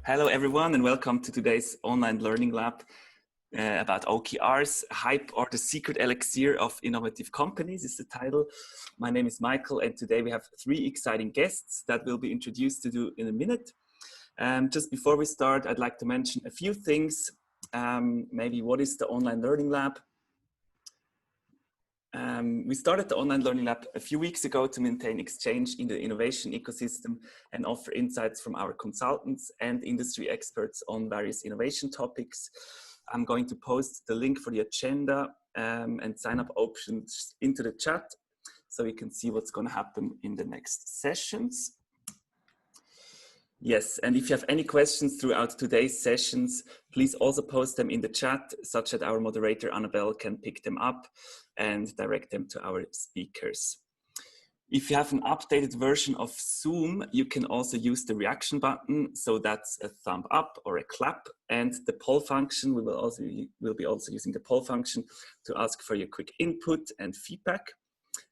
Hello everyone and welcome to today's online learning lab about OKRs, hype or the secret elixir of innovative companies is the title. My name is Michael and today we have three exciting guests that will be introduced to you in a minute. Just before we start, I'd like to mention a few things. Maybe what is the online learning lab? We started the online learning lab a few weeks ago to maintain exchange in the innovation ecosystem and offer insights from our consultants and industry experts on various innovation topics. I'm going to post the link for the agenda and sign up options into the chat so you can see what's going to happen in the next sessions. Yes, and if you have any questions throughout today's sessions, please also post them in the chat such that our moderator Annabelle can pick them up and direct them to our speakers. If you have an updated version of Zoom, you can also use the reaction button. So that's a thumb up or a clap, and the poll function. We will be also using the poll function to ask for your quick input and feedback.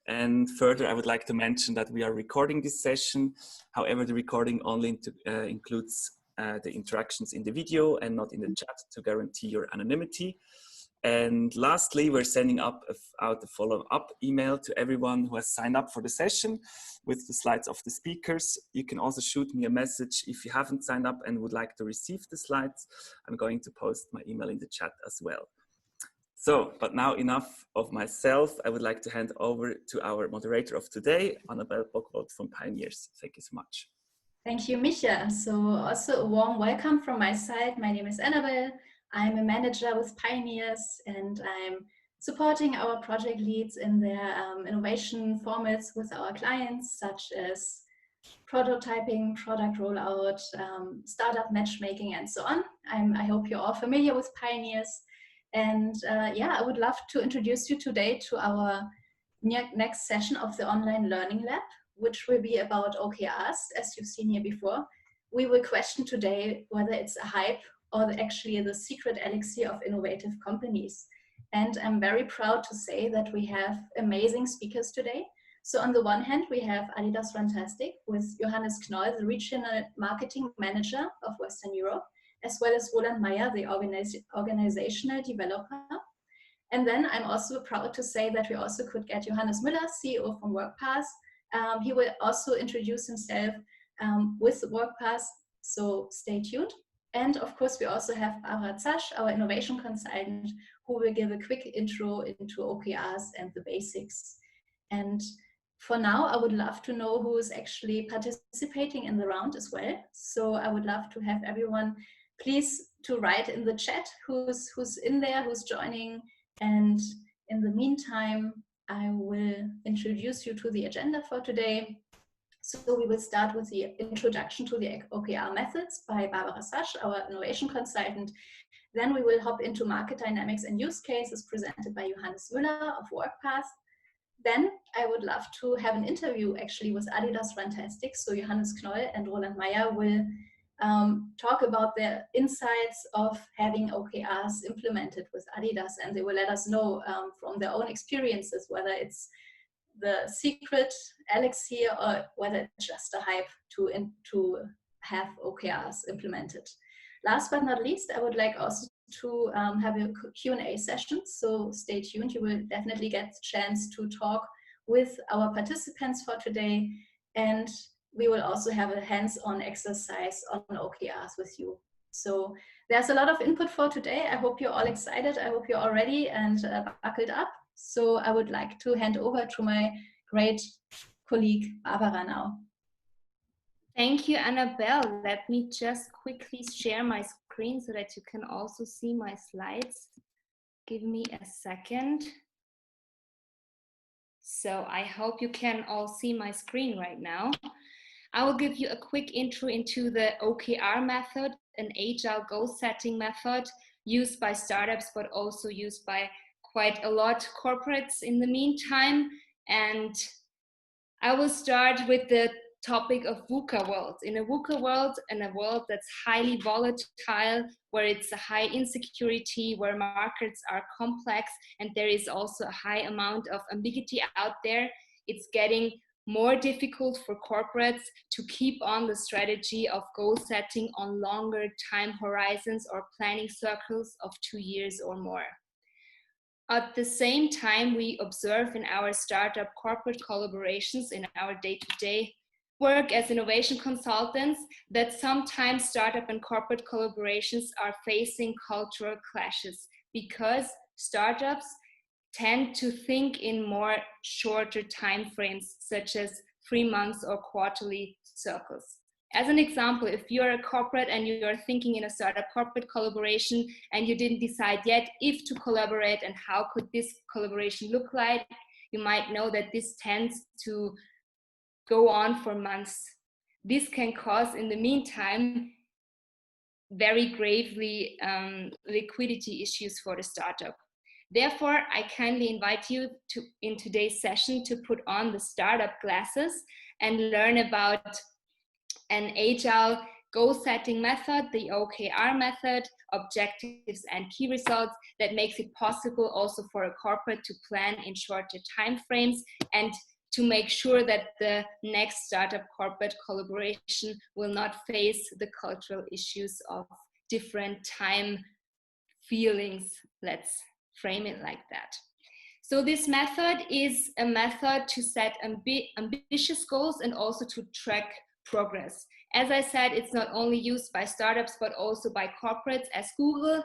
And further, I would like to mention that we are recording this session. However, the recording only includes the interactions in the video and not in the chat to guarantee your anonymity. And lastly, we're sending out a follow-up email to everyone who has signed up for the session with the slides of the speakers. You can also shoot me a message if you haven't signed up and would like to receive the slides. I'm going to post my email in the chat as well. So, but now enough of myself. I would like to hand over to our moderator of today, Annabelle Bockwold from Pioneers. Thank you so much. Thank you, Micha. So also a warm welcome from my side. My name is Annabelle. I'm a manager with Pioneers and I'm supporting our project leads in their innovation formats with our clients, such as prototyping, product rollout, startup matchmaking, and so on. I hope you're all familiar with Pioneers. And yeah, I would love to introduce you today to our next session of the online learning lab, which will be about OKRs, as you've seen here before. We will question today whether it's a hype or actually the secret elixir of innovative companies. And I'm very proud to say that we have amazing speakers today. So on the one hand, we have Adidas Runtastic with Johannes Knoll, the regional marketing manager of Western Europe, as well as Roland Mayer, the organizational developer. And then I'm also proud to say that we also could get Johannes Müller, CEO from Workpath. He will also introduce himself with Workpath, so stay tuned. And of course, we also have our innovation consultant, who will give a quick intro into OKRs and the basics. And for now, I would love to know who is actually participating in the round as well. So I would love to have everyone please to write in the chat who's in there, who's joining. And in the meantime, I will introduce you to the agenda for today. So we will start with the introduction to the OKR methods by Barbara Sasch, our innovation consultant. Then we will hop into market dynamics and use cases presented by Johannes Müller of Workpath. Then I would love to have an interview actually with Adidas Runtastic. So Johannes Knoll and Roland Mayer will talk about their insights of having OKRs implemented with Adidas, and they will let us know from their own experiences whether it's the secret elixir or whether it's just a hype to have OKRs implemented. Last but not least, I would like also to have a Q&A session, so stay tuned. You will definitely get the chance to talk with our participants for today, and we will also have a hands-on exercise on OKRs with you. So there's a lot of input for today. I hope you're all excited. I hope you're all ready and buckled up. So I would like to hand over to my great colleague, Barbara, now. Thank you, Annabelle. Let me just quickly share my screen so that you can also see my slides. Give me a second. So I hope you can all see my screen right now. I will give you a quick intro into the OKR method, an agile goal setting method used by startups, but also used by quite a lot of corporates in the meantime. And I will start with the topic of VUCA world. In a VUCA world, and a world that's highly volatile, where it's a high insecurity, where markets are complex, and there is also a high amount of ambiguity out there, it's getting more difficult for corporates to keep on the strategy of goal setting on longer time horizons or planning circles of 2 years or more. At the same time, we observe in our startup corporate collaborations in our day-to-day work as innovation consultants that sometimes startup and corporate collaborations are facing cultural clashes because startups tend to think in more shorter time frames, such as 3 months or quarterly circles. As an example, if you're a corporate and you're thinking in a startup corporate collaboration and you didn't decide yet if to collaborate and how could this collaboration look like, you might know that this tends to go on for months. This can cause, in the meantime, very gravely liquidity issues for the startup. Therefore, I kindly invite you in today's session to put on the startup glasses and learn about an agile goal-setting method, the OKR method, objectives and key results that makes it possible also for a corporate to plan in shorter time frames and to make sure that the next startup corporate collaboration will not face the cultural issues of different time feelings. Let's frame it like that. So this method is a method to set ambitious goals and also to track progress. As I said, it's not only used by startups, but also by corporates as Google,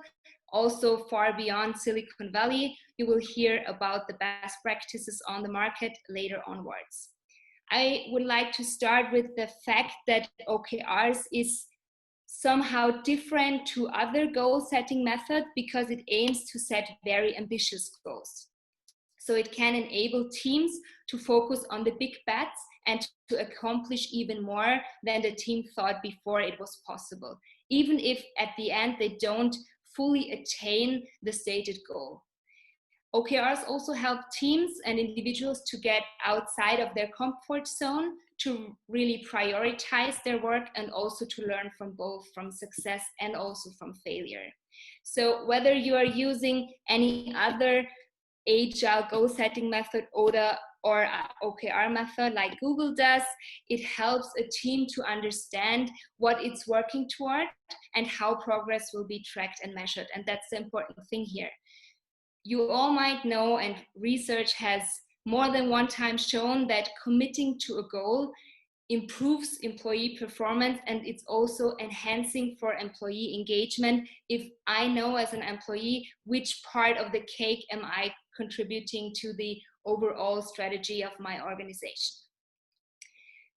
also far beyond Silicon Valley. You will hear about the best practices on the market later onwards. I would like to start with the fact that OKRs is somehow different to other goal-setting methods because it aims to set very ambitious goals. So it can enable teams to focus on the big bets and to accomplish even more than the team thought before it was possible, even if at the end they don't fully attain the stated goal. OKRs also help teams and individuals to get outside of their comfort zone, to really prioritize their work and also to learn from both from success and also from failure. So whether you are using any other agile goal setting method or OKR method like Google does, it helps a team to understand what it's working toward and how progress will be tracked and measured. And that's the important thing here. You all might know, and research has more than one time shown that committing to a goal improves employee performance, and it's also enhancing for employee engagement if I know as an employee which part of the cake am I contributing to the overall strategy of my organization.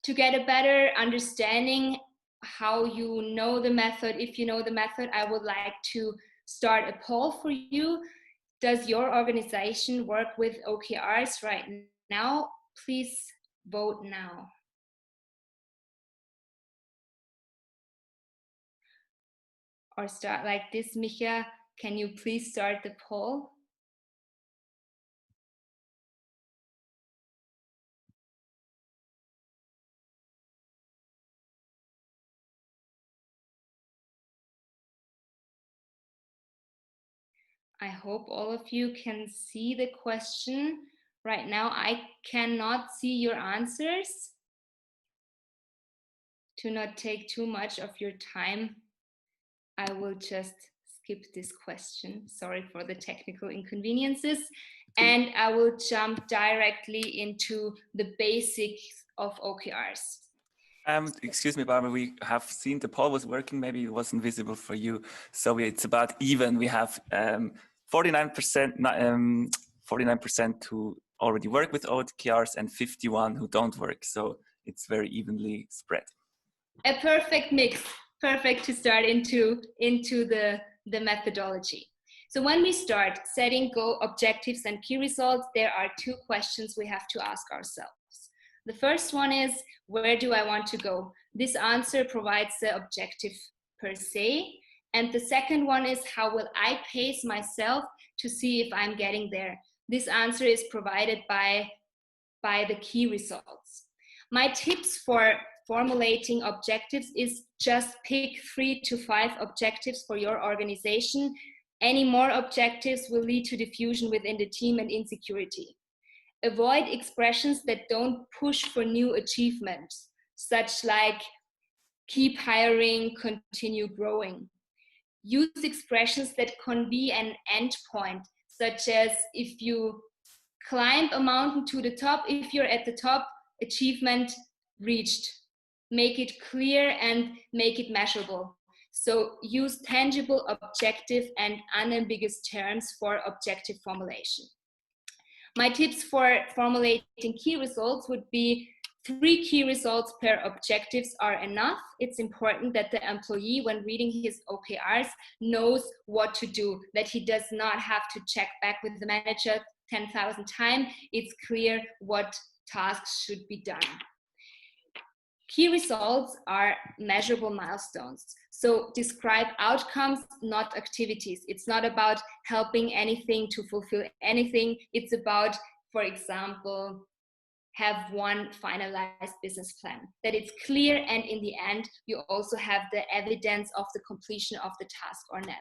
To get a better understanding how you know the method, if you know the method, I would like to start a poll for you. Does your organization work with OKRs right now? Please vote now. Or start like this, Micha. Can you please start the poll? I hope all of you can see the question. Right now, I cannot see your answers. To not take too much of your time, I will just skip this question. Sorry for the technical inconveniences. And I will jump directly into the basics of OKRs. Excuse me, Barbara, we have seen the poll was working. Maybe it wasn't visible for you. So it's about even. We have 49% who already work with OKRs and 51 who don't work. So it's very evenly spread. A perfect mix, perfect to start into the methodology. So when we start setting goal objectives and key results, there are two questions we have to ask ourselves. The first one is, where do I want to go? This answer provides the objective per se. And the second one is, how will I pace myself to see if I'm getting there? This answer is provided by the key results. My tips for formulating objectives is just pick 3 to 5 objectives for your organization. Any more objectives will lead to diffusion within the team and insecurity. avoid expressions that don't push for new achievements, such like keep hiring, continue growing. Use expressions that convey an end point, such as if you climb a mountain to the top, if you're at the top, achievement reached. Make it clear and make it measurable. So use tangible, objective, and unambiguous terms for objective formulation. My tips for formulating key results would be 3 key results per objectives are enough. It's important that the employee, when reading his OKRs, knows what to do, that he does not have to check back with the manager 10,000 times. It's clear what tasks should be done. Key results are measurable milestones. So describe outcomes, not activities. It's not about helping anything to fulfill anything. It's about, for example, have one finalized business plan, that it's clear, and in the end, you also have the evidence of the completion of the task or not.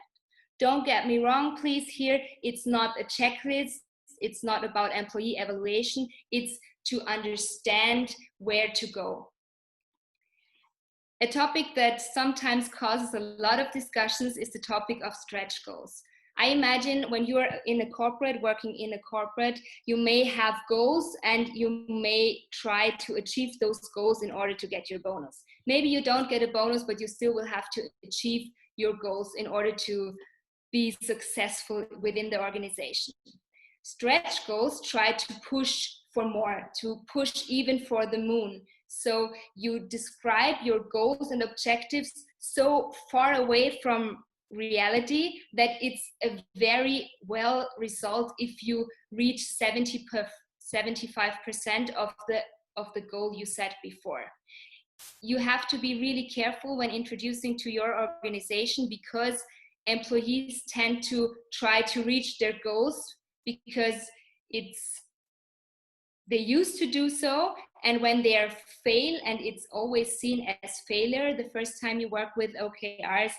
Don't get me wrong, please, here, it's not a checklist. It's not about employee evaluation. It's to understand where to go. A topic that sometimes causes a lot of discussions is the topic of stretch goals. I imagine when you are in a corporate, working in a corporate, you may have goals and you may try to achieve those goals in order to get your bonus. Maybe you don't get a bonus, but you still will have to achieve your goals in order to be successful within the organization. Stretch goals try to push for more, to push even for the moon. So you describe your goals and objectives so far away from reality that it's a very well result if you reach 75% of the goal you set before. You have to be really careful when introducing to your organization, because employees tend to try to reach their goals because they used to do so, and when they fail, and it's always seen as failure the first time you work with OKRs,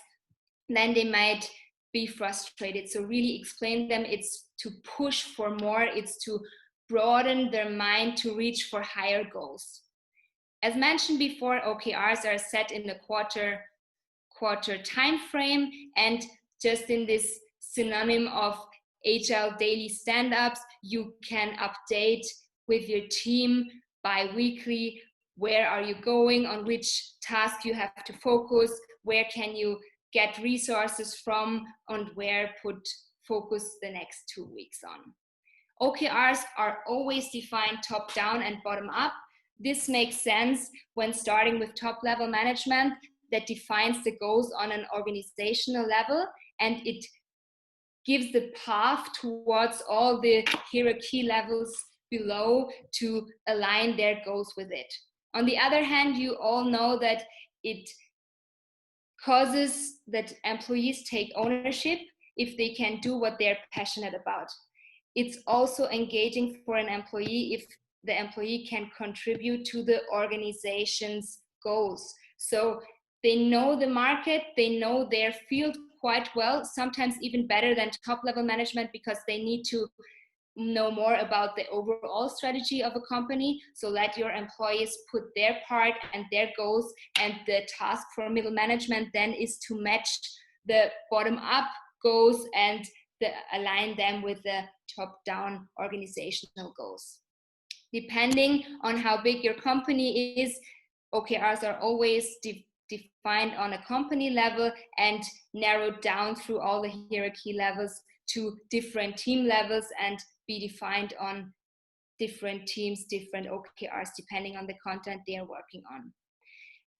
then they might be frustrated. So really explain them, it's to push for more, it's to broaden their mind to reach for higher goals. As mentioned before, OKRs are set in the quarter time frame, and just in this synonym of agile daily stand-ups, you can update with your team bi-weekly. Where are you going? On which task you have to focus? Where can you get resources from? And where put focus the next 2 weeks on? OKRs are always defined top-down and bottom-up. This makes sense when starting with top-level management that defines the goals on an organizational level, and it gives the path towards all the hierarchy levels below to align their goals with it. On the other hand, you all know that it causes that employees take ownership if they can do what they're passionate about. It's also engaging for an employee if the employee can contribute to the organization's goals. So they know the market, they know their field quite well, sometimes even better than top-level management, because they need to know more about the overall strategy of a company. So let your employees put their part and their goals, and the task for middle management then is to match the bottom-up goals and align them with the top-down organizational goals. Depending on how big your company is, OKRs are always defined on a company level and narrowed down through all the hierarchy levels to different team levels, and be defined on different teams, different OKRs, depending on the content they are working on.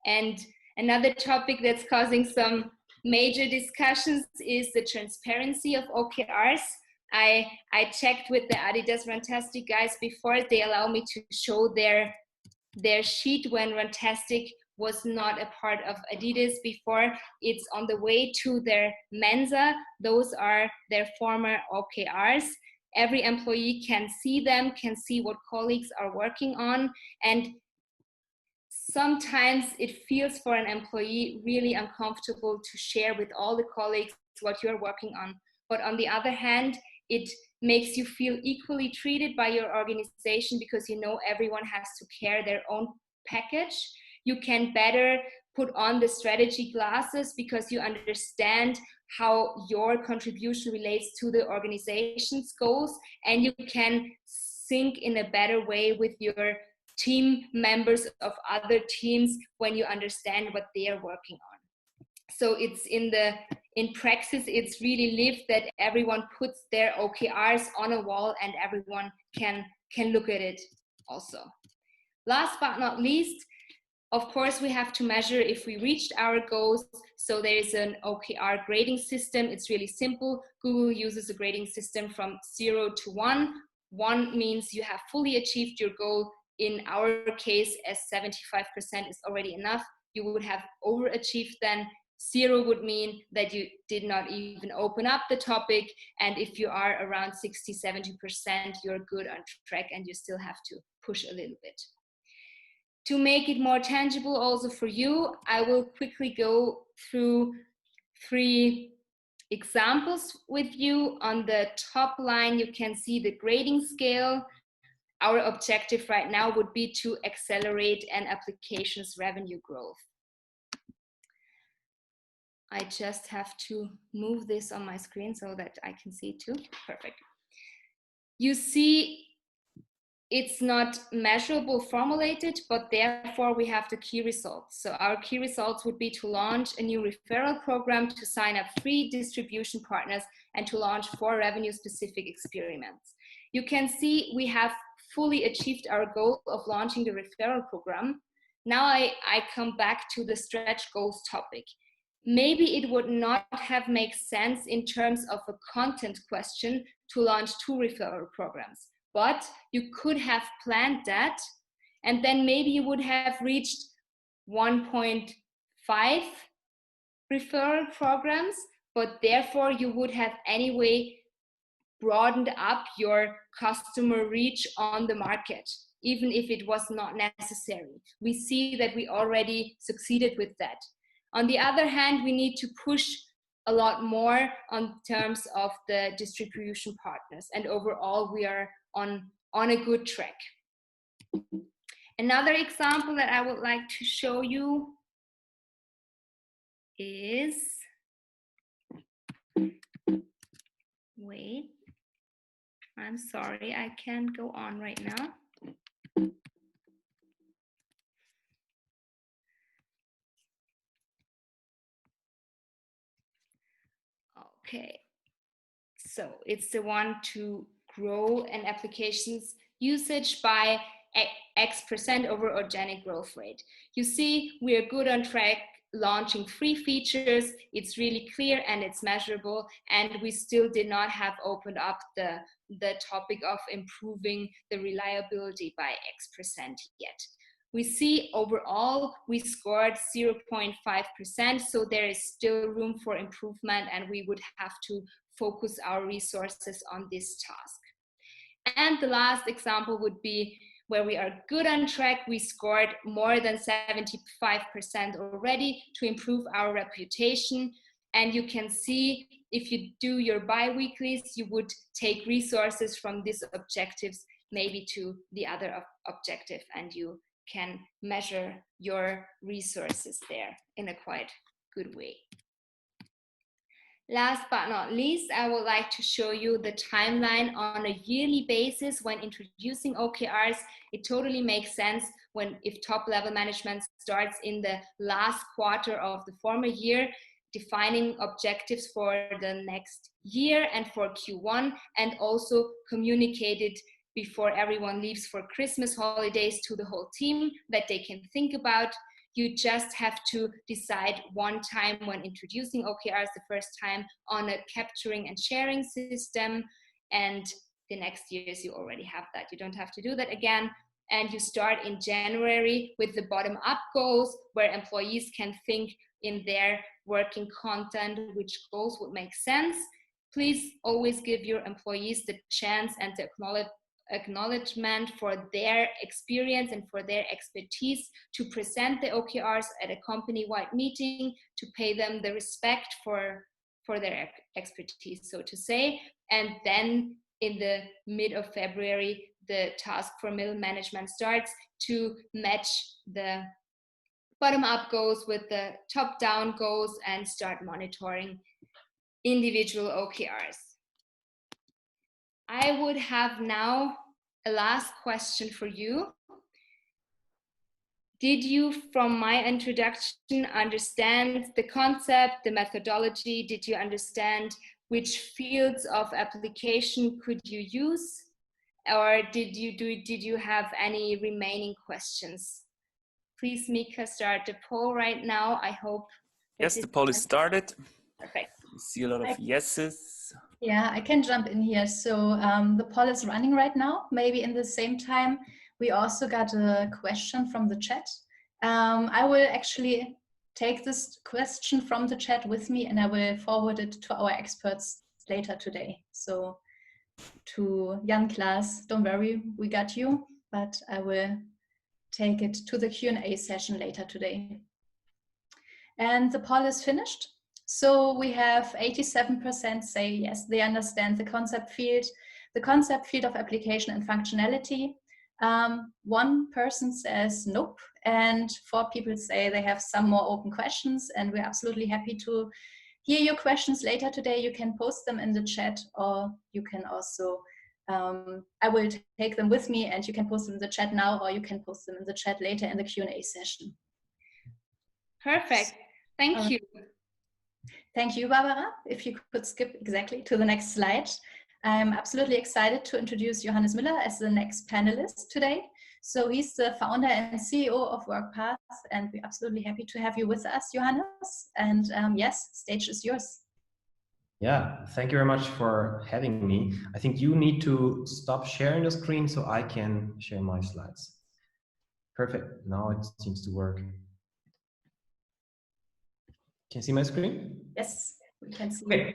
And another topic that's causing some major discussions is the transparency of OKRs. I checked with the Adidas Runtastic guys before. They allow me to show their sheet when Runtastic was not a part of Adidas before. It's on the way to their Mensa. Those are their former OKRs. Every employee can see them, can see what colleagues are working on, and sometimes it feels for an employee really uncomfortable to share with all the colleagues what you're working on. But on the other hand, It makes you feel equally treated by your organization because you know everyone has to carry their own package. You can better put on the strategy glasses because you understand how your contribution relates to the organization's goals, and you can sync in a better way with your team members of other teams when you understand what they are working on. So it's in praxis, it's really lived that everyone puts their OKRs on a wall and everyone can look at it also. Last but not least, of course, we have to measure if we reached our goals. So there is an OKR grading system. It's really simple. Google uses a grading system from 0 to 1. 1 means you have fully achieved your goal. In our case, as 75% is already enough, you would have overachieved then. 0 would mean that you did not even open up the topic. And if you are around 60-70%, you're good on track and you still have to push a little bit. To make it more tangible also for you, I will quickly go through 3 examples with you. On the top line, you can see the grading scale. Our objective right now would be to accelerate an application's revenue growth. I just have to move this on my screen so that I can see it too. Perfect. You see, it's not measurable formulated, but therefore we have the key results. So our key results would be to launch a new referral program, to sign up 3 distribution partners, and to launch 4 revenue-specific experiments. You can see we have fully achieved our goal of launching the referral program. Now I come back to the stretch goals topic. Maybe it would not have made sense in terms of a content question to launch 2 referral programs. But you could have planned that, and then maybe you would have reached 1.5 referral programs, but therefore you would have anyway broadened up your customer reach on the market, even if it was not necessary. We see that we already succeeded with that. On the other hand, we need to push a lot more on terms of the distribution partners, and overall we are on a good track. Another example that I would like to show you is, wait, I'm sorry, I can't go on right now. Okay, so it's the one to grow an application's usage by X% over organic growth rate. You see, we are good on track launching 3 features. It's really clear and it's measurable, and we still did not have opened up the topic of improving the reliability by X% yet. We see overall we scored 0.5%, so there is still room for improvement, and we would have to focus our resources on this task. And the last example would be where we are good on track. We scored more than 75% already to improve our reputation. And you can see if you do your bi-weeklies, you would take resources from these objectives maybe to the other objective, and you can measure your resources there in a quite good way. Last but not least, I would like to show you the timeline on a yearly basis when introducing OKRs. It totally makes sense if top-level management starts in the last quarter of the former year, defining objectives for the next year and for Q1, and also communicated before everyone leaves for Christmas holidays to the whole team that they can think about. You just have to decide one time when introducing OKRs the first time on a capturing and sharing system, and the next years you already have that. You don't have to do that again. And you start in January with the bottom-up goals, where employees can think in their working content which goals would make sense. Please always give your employees the chance and the acknowledgement for their experience and for their expertise to present the OKRs at a company-wide meeting, to pay them the respect for for their expertise, so to say. And then in the mid of February, the task for middle management starts to match the bottom-up goals with the top-down goals and start monitoring individual OKRs. I would have now a last question for you. Did you, from my introduction, understand the concept, the methodology? Did you understand which fields of application could you use? Or did you have any remaining questions? Please, Mika, start the poll right now. I hope. Yes, the poll is started. Perfect. I see a lot of yeses. Yeah, I can jump in here. So the poll is running right now. Maybe in the same time, we also got a question from the chat. I will actually take this question from the chat with me and I will forward it to our experts later today. So to Jan Klaas, don't worry, we got you, but I will take it to the Q&A session later today. And the poll is finished. So we have 87% say yes, they understand the concept field of application and functionality. One person says nope, and 4 people say they have some more open questions, and we're absolutely happy to hear your questions later today. You can post them in the chat, or you can also, I will take them with me and you can post them in the chat now, or you can post them in the chat later in the Q&A session. Perfect, thank you. Thank you, Barbara. If you could skip exactly to the next slide. I'm absolutely excited to introduce Johannes Müller as the next panelist today. So he's the founder and CEO of Workpath, and we're absolutely happy to have you with us, Johannes. And yes, stage is yours. Yeah, thank you very much for having me. I think you need to stop sharing the screen so I can share my slides. Perfect, now it seems to work. Can you see my screen? Yes, we can see. Okay.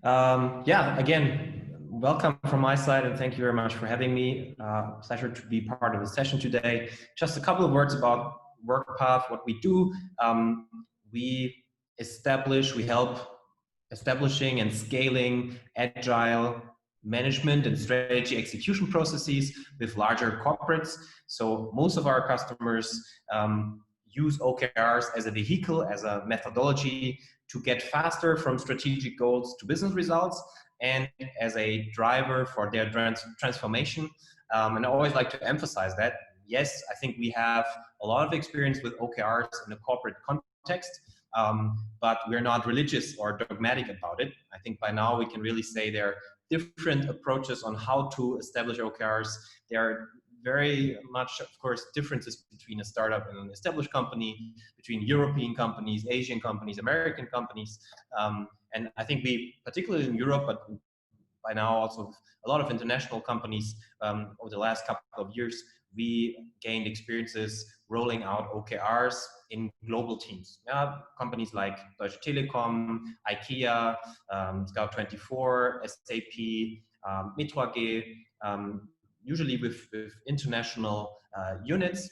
Yeah, again, welcome from my side and thank you very much for having me. Pleasure to be part of the session today. Just a couple of words about Workpath, what we do. We help establishing and scaling agile management and strategy execution processes with larger corporates. So most of our customers use OKRs as a vehicle, as a methodology to get faster from strategic goals to business results and as a driver for their transformation. And I always like to emphasize that, yes, I think we have a lot of experience with OKRs in a corporate context, but we're not religious or dogmatic about it. I think by now we can really say there are different approaches on how to establish OKRs. There are very much, of course, differences between a startup and an established company, between European companies, Asian companies, American companies. And I think we, particularly in Europe, but by now also a lot of international companies over the last couple of years, we gained experiences rolling out OKRs in global teams. Companies like Deutsche Telekom, IKEA, Scout24, SAP, Metro AG, usually with international units,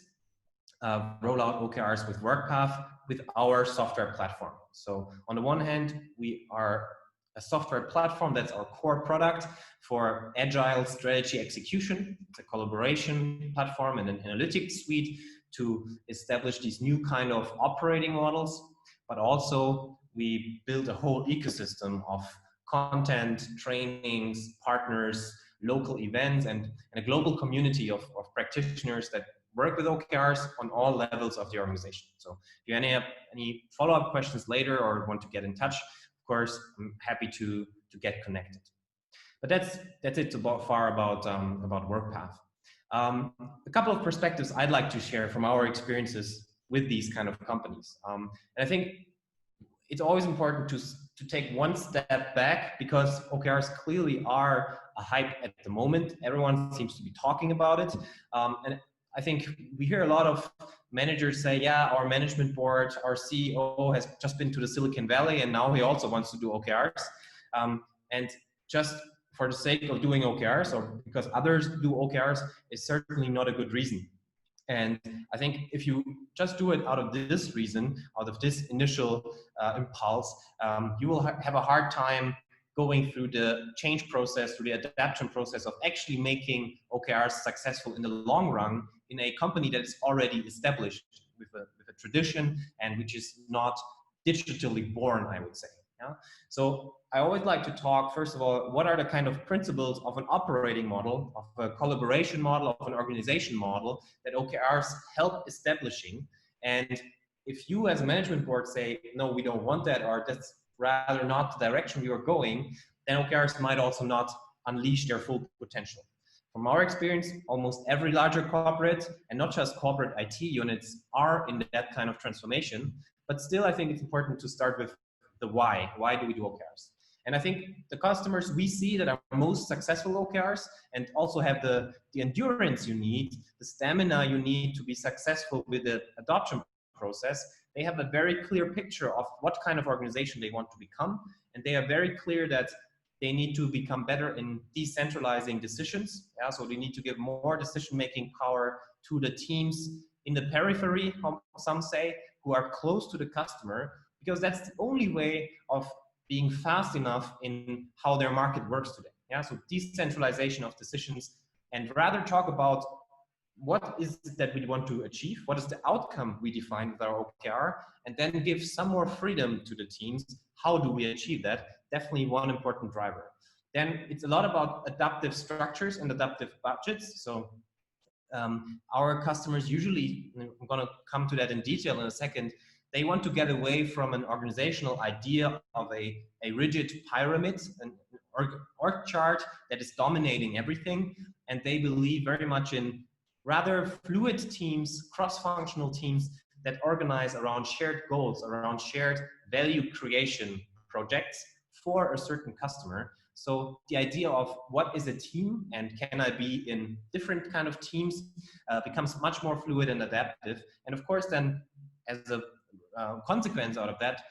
roll out OKRs with Workpath with our software platform. So on the one hand, we are a software platform that's our core product for agile strategy execution. It's a collaboration platform and an analytics suite to establish these new kind of operating models, but also we build a whole ecosystem of content, trainings, partners, local events, and a global community of practitioners that work with OKRs on all levels of the organization. So if you have any follow-up questions later or want to get in touch, of course, I'm happy to get connected. But that's it about Workpath. A couple of perspectives I'd like to share from our experiences with these kind of companies. And I think it's always important to take one step back because OKRs clearly are a hype at the moment. Everyone seems to be talking about it. And I think we hear a lot of managers say, yeah, our management board, our CEO has just been to the Silicon Valley and now he also wants to do OKRs. And just for the sake of doing OKRs or because others do OKRs is certainly not a good reason. And I think if you just do it out of this reason, out of this initial impulse, you will have a hard time going through the change process, through the adaptation process of actually making OKRs successful in the long run in a company that is already established with a tradition and which is not digitally born, I would say. Yeah? So I always like to talk, first of all, what are the kind of principles of an operating model, of a collaboration model, of an organization model that OKRs help establishing. And if you as a management board say, no, we don't want that, or that's rather not the direction we are going, then OKRs might also not unleash their full potential. From our experience, almost every larger corporate, and not just corporate IT units, are in that kind of transformation. But still, I think it's important to start with the why. Why do we do OKRs? And I think the customers we see that are most successful OKRs and also have the endurance you need, the stamina you need to be successful with the adoption process, they have a very clear picture of what kind of organization they want to become. And they are very clear that they need to become better in decentralizing decisions. Yeah, so they need to give more decision-making power to the teams in the periphery, some say, who are close to the customer, because that's the only way of being fast enough in how their market works today. Yeah, so decentralization of decisions, and rather talk about what is it that we want to achieve, what is the outcome we define with our OKR, and then give some more freedom to the teams. How do we achieve that? Definitely one important driver. Then it's a lot about adaptive structures and adaptive budgets. So our customers usually, I'm going to come to that in detail in a second, they want to get away from an organizational idea of a rigid pyramid, an org chart that is dominating everything. And they believe very much in rather fluid teams, cross-functional teams that organize around shared goals, around shared value creation projects for a certain customer. So the idea of what is a team and can I be in different kind of teams becomes much more fluid and adaptive. And of course, then as a consequence out of that,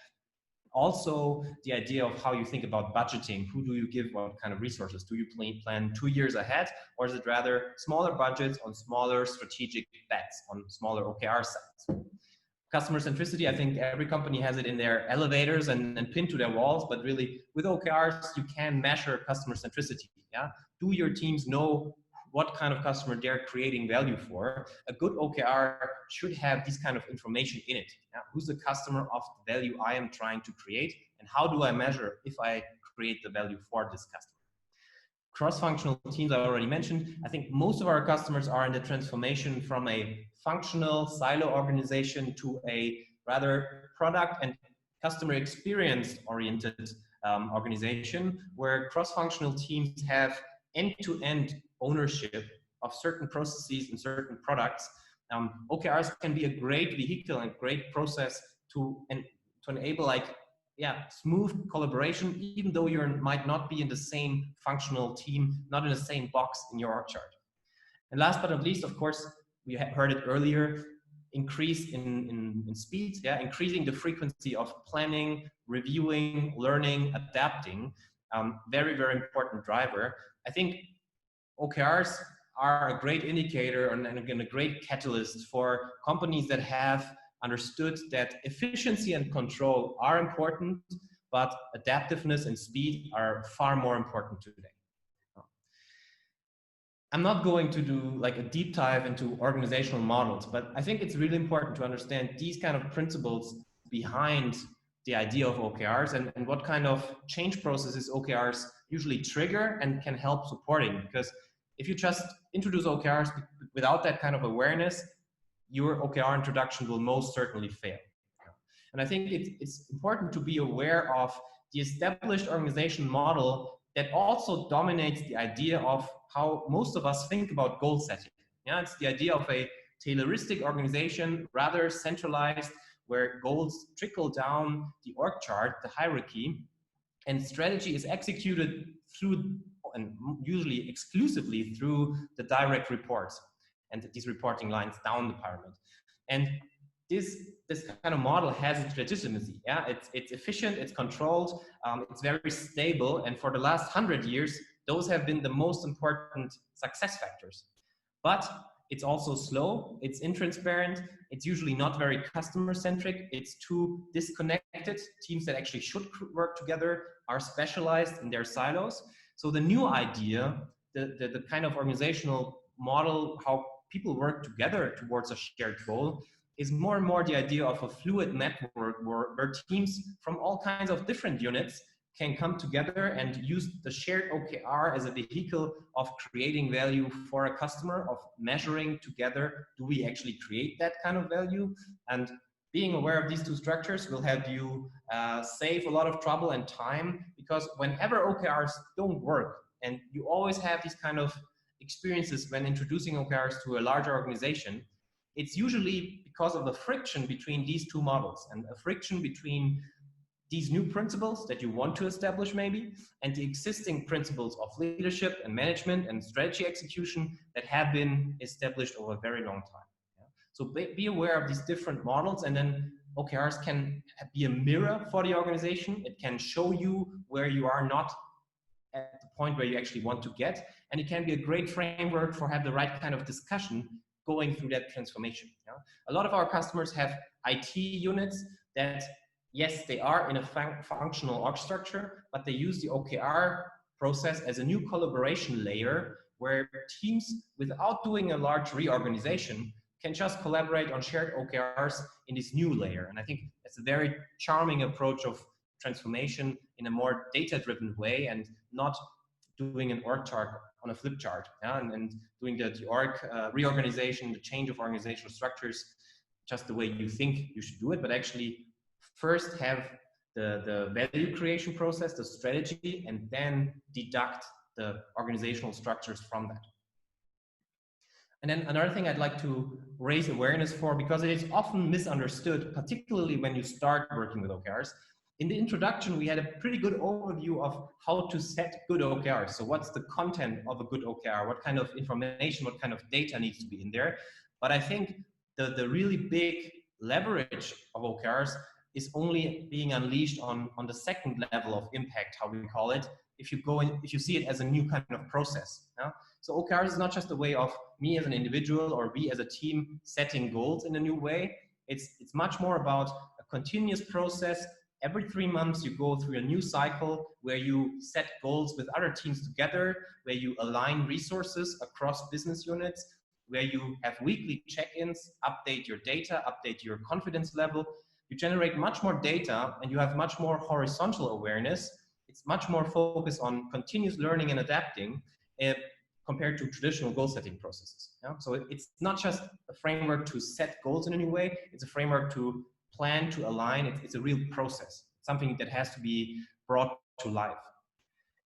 also the idea of how you think about budgeting. Who do you give what kind of resources? Do you plan 2 years ahead, or is it rather smaller budgets on smaller strategic bets on smaller OKR sites? Customer centricity, I think every company has it in their elevators and pinned to their walls, but really with OKRs, you can measure customer centricity. Yeah? Do your teams know what kind of customer they're creating value for? A good OKR should have this kind of information in it. Yeah? Who's the customer of the value I am trying to create? And how do I measure if I create the value for this customer? Cross-functional teams I already mentioned. I think most of our customers are in the transformation from a functional silo organization to a rather product and customer experience oriented organization, where cross-functional teams have end-to-end ownership of certain processes and certain products. OKRs can be a great vehicle and great process to enable smooth collaboration, even though you might not be in the same functional team, not in the same box in your org chart. And last but not least, of course, we heard it earlier, increase in speed, yeah, increasing the frequency of planning, reviewing, learning, adapting. Very, very important driver. I think OKRs are a great indicator and a great catalyst for companies that have understood that efficiency and control are important, but adaptiveness and speed are far more important today. I'm not going to do like a deep dive into organizational models, but I think it's really important to understand these kind of principles behind the idea of OKRs and what kind of change processes OKRs usually trigger and can help supporting. Because if you just introduce OKRs without that kind of awareness, your OKR introduction will most certainly fail. And I think it's important to be aware of the established organization model that also dominates the idea of how most of us think about goal setting. Yeah, it's the idea of a tayloristic organization, rather centralized, where goals trickle down the org chart, the hierarchy, and strategy is executed through, and usually exclusively through, the direct reports and these reporting lines down the pyramid. And this kind of model has its legitimacy. Yeah, it's efficient, it's controlled, it's very stable, and for the last 100 years, those have been the most important success factors. But It's also slow, it's intransparent, it's usually not very customer-centric, it's too disconnected. Teams that actually should work together are specialized in their silos. So the new idea, the kind of organizational model, how people work together towards a shared goal, is more and more the idea of a fluid network where teams from all kinds of different units can come together and use the shared OKR as a vehicle of creating value for a customer, of measuring together, do we actually create that kind of value? And being aware of these two structures will help you save a lot of trouble and time, because whenever OKRs don't work, and you always have these kind of experiences when introducing OKRs to a larger organization, it's usually because of the friction between these two models, and a friction between these new principles that you want to establish maybe, and the existing principles of leadership and management and strategy execution that have been established over a very long time. Yeah? So be aware of these different models, and then OKRs can be a mirror for the organization. It can show you where you are not at the point where you actually want to get, and it can be a great framework for have the right kind of discussion going through that transformation. Yeah? A lot of our customers have IT units that, yes, they are in a functional org structure, but they use the OKR process as a new collaboration layer where teams, without doing a large reorganization, can just collaborate on shared OKRs in this new layer. And I think that's a very charming approach of transformation in a more data-driven way, and not doing an org chart on a flip chart, yeah? and doing the org reorganization, the change of organizational structures, just the way you think you should do it, but actually first have the value creation process, the strategy, and then deduct the organizational structures from that. And then another thing I'd like to raise awareness for, because it is often misunderstood, particularly when you start working with OKRs. In the introduction, we had a pretty good overview of how to set good OKRs. So what's the content of a good OKR? What kind of information, what kind of data needs to be in there? But I think the really big leverage of OKRs is only being unleashed on the second level of impact, how we call it, if you see it as a new kind of process. Yeah? So OKRs is not just a way of me as an individual or we as a team setting goals in a new way. It's much more about a continuous process. Every 3 months, you go through a new cycle where you set goals with other teams together, where you align resources across business units, where you have weekly check-ins, update your data, update your confidence level. You generate much more data and you have much more horizontal awareness. It's much more focused on continuous learning and adapting compared to traditional goal setting processes. Yeah? So it's not just a framework to set goals in a new way, it's a framework to plan, to align. It's a real process, something that has to be brought to life.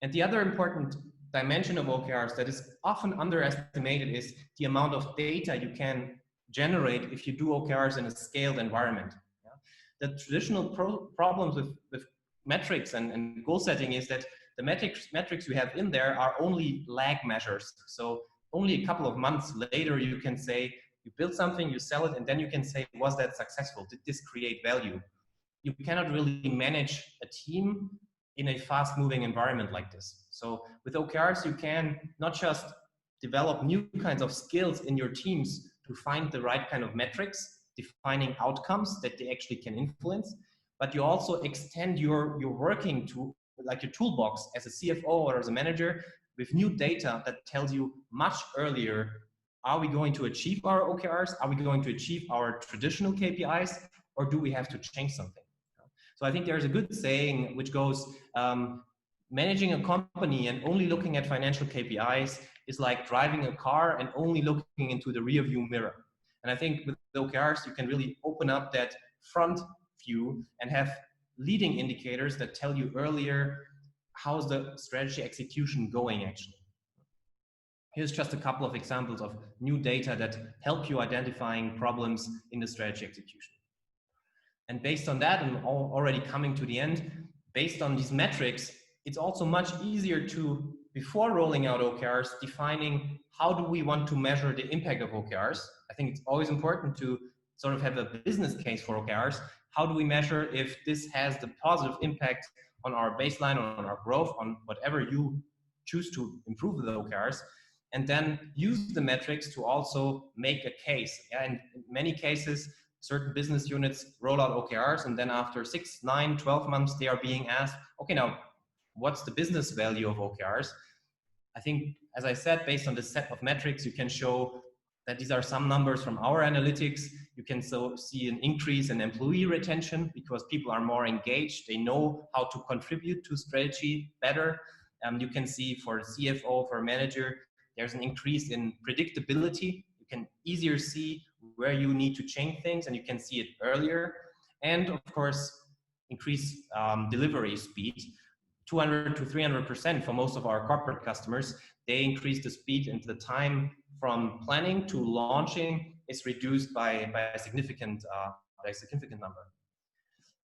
And the other important dimension of OKRs that is often underestimated is the amount of data you can generate if you do OKRs in a scaled environment. Yeah? The traditional problems with metrics and goal setting is that the metrics you have in there are only lag measures. So only a couple of months later, you can say, you build something, you sell it, and then you can say, was that successful? Did this create value? You cannot really manage a team in a fast-moving environment like this. So with OKRs, you can not just develop new kinds of skills in your teams to find the right kind of metrics, defining outcomes that they actually can influence, but you also extend your working to like your toolbox as a CFO or as a manager with new data that tells you much earlier, are we going to achieve our OKRs? Are we going to achieve our traditional KPIs? Or do we have to change something? So I think there's a good saying which goes, managing a company and only looking at financial KPIs is like driving a car and only looking into the rear view mirror. And I think with the OKRs, you can really open up that front view and have leading indicators that tell you earlier, how's the strategy execution going actually. Here's just a couple of examples of new data that help you identifying problems in the strategy execution. And based on that, and already coming to the end, based on these metrics, it's also much easier to, before rolling out OKRs, defining how do we want to measure the impact of OKRs. I think it's always important to sort of have a business case for OKRs. How do we measure if this has the positive impact on our baseline, on our growth, on whatever you choose to improve with the OKRs? and then use the metrics to also make a case. Yeah, in many cases, certain business units roll out OKRs, and then after 6, 9, 12 months, they are being asked, okay, now what's the business value of OKRs? I think, as I said, based on the set of metrics, you can show that these are some numbers from our analytics. You can so see an increase in employee retention because people are more engaged. They know how to contribute to strategy better. You can see for CFO, for manager, there's an increase in predictability. You can easier see where you need to change things, and you can see it earlier. And of course, increase delivery speed. 200 to 300% for most of our corporate customers. They increase the speed, and the time from planning to launching is reduced by a significant number.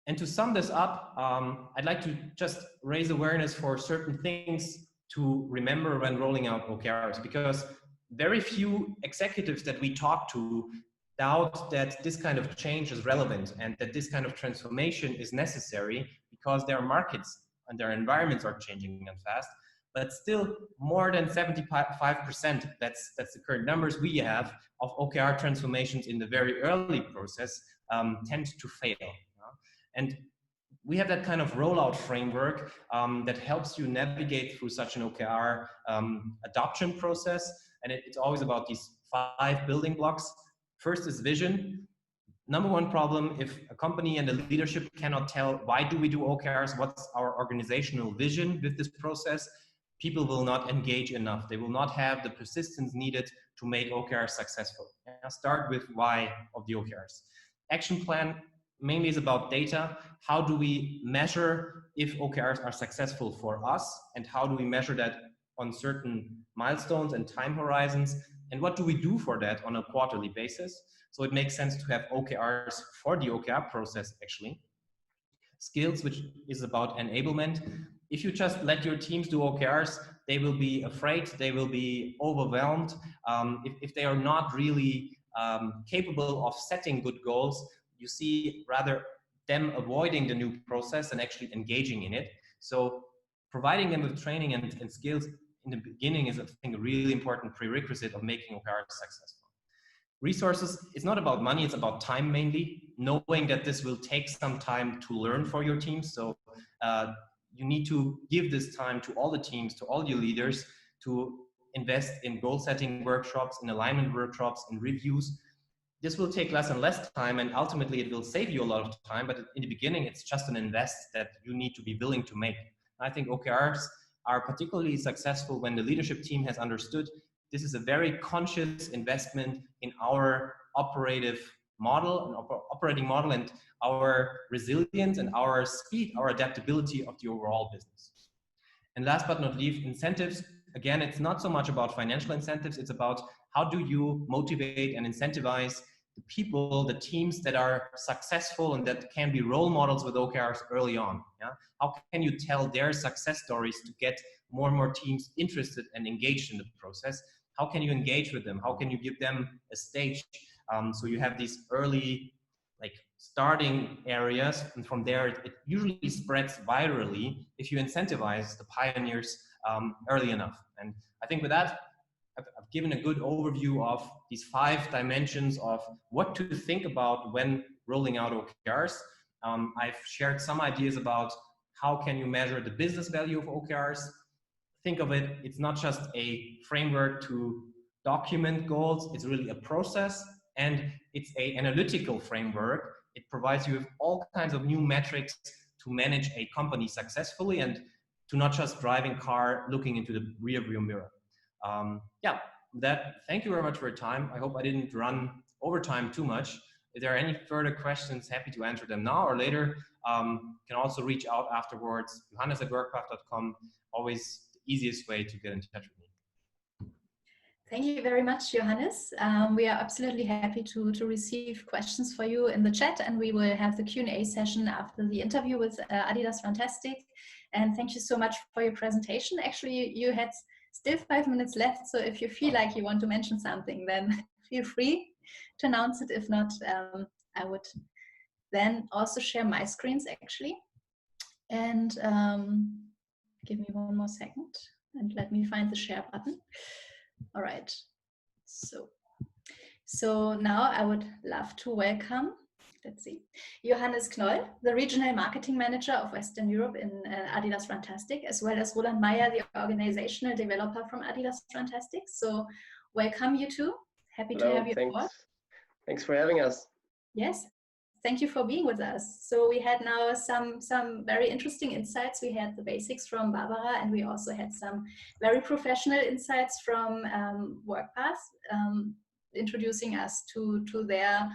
And to sum this up, I'd like to just raise awareness for certain things to remember when rolling out OKRs, because very few executives that we talk to doubt that this kind of change is relevant and that this kind of transformation is necessary because their markets and their environments are changing and fast. But still, more than 75%, that's the current numbers we have, of OKR transformations in the very early process tend to fail. And we have that kind of rollout framework that helps you navigate through such an OKR adoption process. And it's always about these 5 building blocks. First is vision. Number one problem, if a company and the leadership cannot tell why do we do OKRs, what's our organizational vision with this process, people will not engage enough. They will not have the persistence needed to make OKRs successful. Start with why of the OKRs. Action plan mainly is about data. How do we measure if OKRs are successful for us, and how do we measure that on certain milestones and time horizons, and what do we do for that on a quarterly basis? So it makes sense to have OKRs for the OKR process, actually. Skills, which is about enablement. If you just let your teams do OKRs, they will be afraid, they will be overwhelmed. If they are not really capable of setting good goals, you see rather them avoiding the new process and actually engaging in it. So providing them with training and skills in the beginning is, I think, a really important prerequisite of making OKRs successful. Resources, it's not about money, it's about time mainly, knowing that this will take some time to learn for your team. So you need to give this time to all the teams, to all your leaders, to invest in goal setting workshops, in alignment workshops, in reviews. This will take less and less time, and ultimately it will save you a lot of time, but in the beginning it's just an invest that you need to be willing to make. I think OKRs are particularly successful when the leadership team has understood this is a very conscious investment in our operating model and our resilience and our speed, our adaptability of the overall business. And last but not least, incentives. Again, it's not so much about financial incentives, it's about how do you motivate and incentivize the people, the teams that are successful and that can be role models with OKRs early on. Yeah? How can you tell their success stories to get more and more teams interested and engaged in the process? How can you engage with them? How can you give them a stage? So you have these early starting areas, and from there it usually spreads virally if you incentivize the pioneers early enough. And I think with that, I've given a good overview of these 5 dimensions of what to think about when rolling out OKRs. I've shared some ideas about how can you measure the business value of OKRs. Think of it, it's not just a framework to document goals, it's really a process, and it's an analytical framework. It provides you with all kinds of new metrics to manage a company successfully and to not just driving car looking into the rear view mirror. Thank you very much for your time. I hope I didn't run over time too much. If there are any further questions, happy to answer them now or later. You can also reach out afterwards, Johannes@workpath.com, always the easiest way to get in touch with me. Thank you very much, Johannes. We are absolutely happy to receive questions for you in the chat, and we will have the Q&A session after the interview with Adidas Runtastic. And thank you so much for your presentation. Actually, you had still 5 minutes left, so if you feel like you want to mention something, then feel free to announce it. If not, I would then also share my screens actually. And give me one more second and let me find the share button. All right. So now I would love to welcome, let's see, Johannes Knoll, the Regional Marketing Manager of Western Europe in Adidas Runtastic, as well as Roland Mayer, the organizational developer from Adidas Runtastic. So welcome, you two. Happy to have you aboard. Thanks for having us. Yes, thank you for being with us. So we had now some very interesting insights. We had the basics from Barbara, and we also had some very professional insights from Workpath, introducing us to their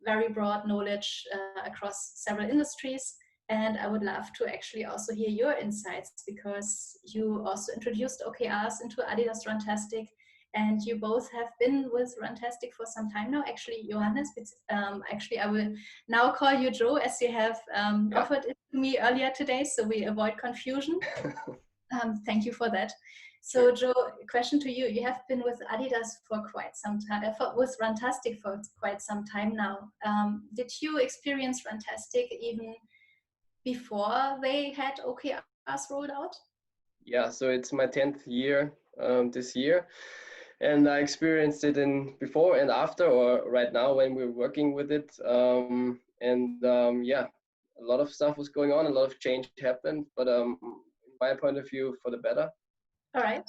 very broad knowledge across several industries. And I would love to actually also hear your insights, because you also introduced OKRs into Adidas Runtastic, and you both have been with Runtastic for some time now. Actually, Johannes, actually I will now call you Joe, as you have offered it to me earlier today, so we avoid confusion. Thank you for that. So Joe, question to you. You have been with Adidas for quite some time, with Runtastic for quite some time now. Did you experience Runtastic even before they had OKRs rolled out? Yeah, so it's my 10th year this year. And I experienced it in before and after, or right now when we're working with it. Yeah, a lot of stuff was going on, a lot of change happened, but in my point of view, for the better. All right.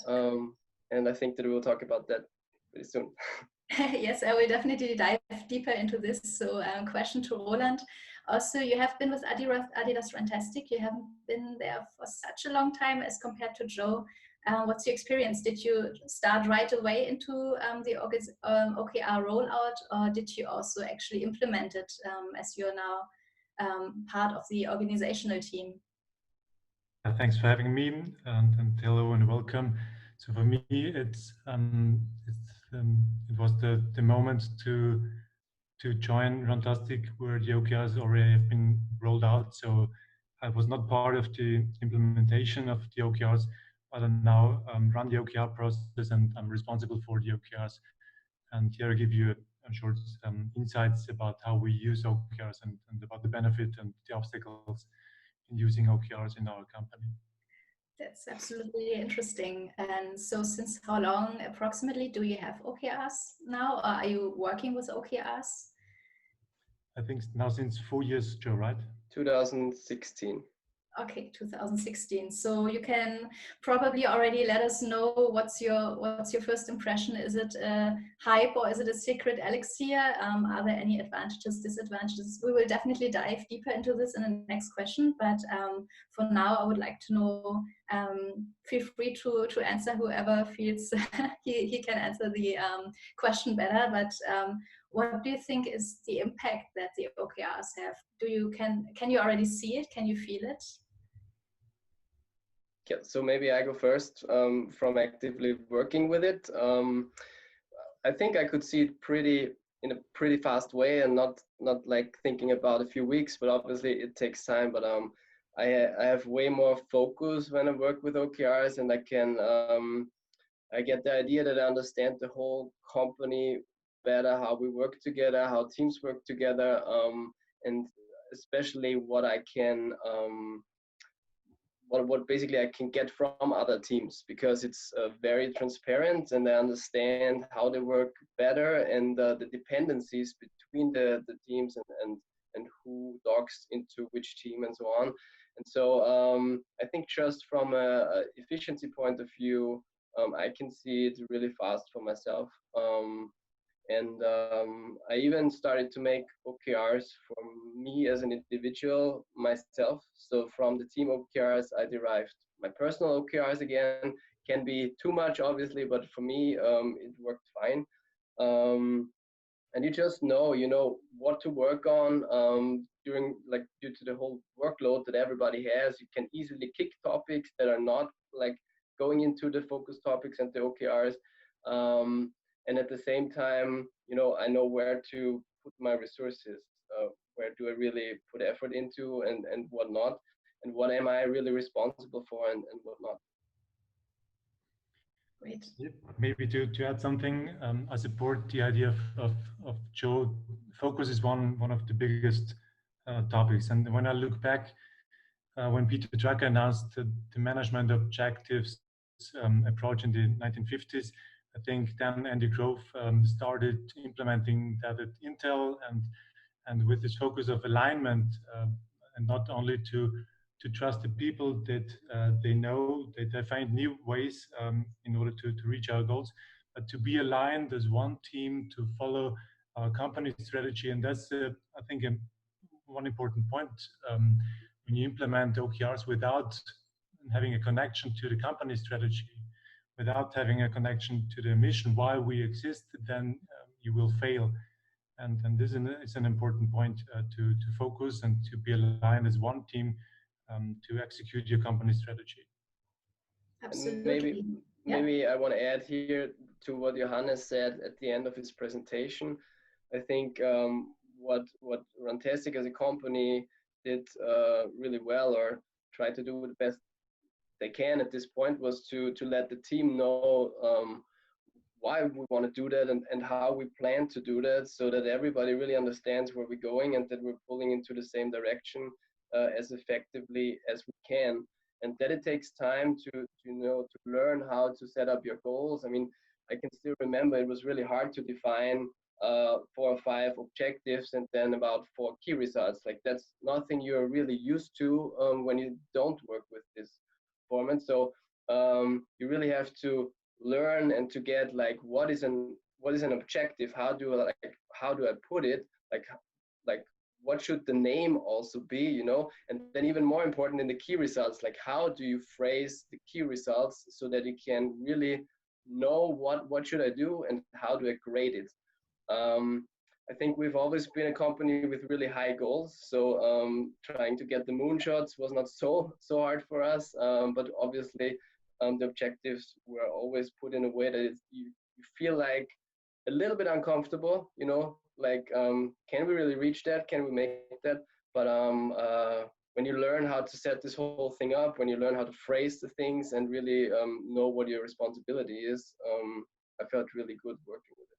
And I think that we will talk about that pretty soon. Yes, I will definitely dive deeper into this. So question to Roland. Also, you have been with Adidas Runtastic. You haven't been there for such a long time as compared to Joe. What's your experience? Did you start right away into the OKR rollout, or did you also actually implement it as you're now part of the organizational team? Thanks for having me, and hello and welcome. So for me, it was the moment to join Runtastic, where the OKRs already have been rolled out. So I was not part of the implementation of the OKRs, but I now run the OKR process, and I'm responsible for the OKRs. And here I give you a short insights about how we use OKRs and about the benefit and the obstacles in using OKRs in our company. That's absolutely interesting. And so since how long approximately do you have OKRs now? Or are you working with OKRs? I think now since 4 years, Joe, right? 2016. Okay, 2016. So you can probably already let us know what's your first impression. Is it a hype, or is it a secret elixir? Are there any advantages, disadvantages? We will definitely dive deeper into this in the next question. But for now, I would like to know, feel free to answer whoever feels he can answer the question better. But what do you think is the impact that the OKRs have? Can you already see it? Can you feel it? Yeah, so maybe I go first from actively working with it. I think I could see it in a pretty fast way, and not like thinking about a few weeks, but obviously it takes time. But I have way more focus when I work with OKRs, and I get the idea that I understand the whole company better, how we work together, how teams work together, and especially what I can what basically I can get from other teams, because it's very transparent, and I understand how they work better, and the dependencies between the teams, and who dogs into which team, and so on. And so I think just from a efficiency point of view, I can see it really fast for myself. I even started to make OKRs for me as an individual myself. So from the team OKRs, I derived my personal OKRs again. Can be too much, obviously, but for me, it worked fine. And you just know what to work on due to the whole workload that everybody has. You can easily kick topics that are not like going into the focus topics and the OKRs. And at the same time, I know where to put my resources, where do I really put effort into, and what not, and what am I really responsible for, and what not. Great. Yep. Maybe to add something, I support the idea of Joe. Focus is one of the biggest topics. And when I look back, when Peter Drucker announced the management objectives approach in the 1950s, I think then Andy Grove started implementing that at Intel, and with this focus of alignment, and not only to trust the people that they know, that they find new ways in order to reach our goals, but to be aligned as one team to follow our company strategy. And that's, I think, one important point. When you implement OKRs without having a connection to the company strategy, without having a connection to the mission, why we exist, then you will fail. And this is an important point to focus and to be aligned as one team to execute your company strategy. Absolutely. Maybe I want to add here to what Johannes said at the end of his presentation. I think what Runtastic as a company did really well, or tried to do the best they can at this point, was to let the team know why we want to do that and how we plan to do that, so that everybody really understands where we're going and that we're pulling into the same direction as effectively as we can. And that it takes time to learn how to set up your goals. I mean, I can still remember it was really hard to define 4 or 5 objectives and then about 4 key results. Like, that's nothing you're really used to when you don't work with this format. So you really have to learn and to get like what is an objective, how do I put it, like what should the name also be, and then even more important in the key results, like how do you phrase the key results so that you can really know what should I do and how do I grade it. I think we've always been a company with really high goals, so trying to get the moonshots was not so hard for us, but obviously the objectives were always put in a way that you feel like a little bit uncomfortable, like can we really reach that? Can we make that? But when you learn how to set this whole thing up, when you learn how to phrase the things and really know what your responsibility is, I felt really good working with it.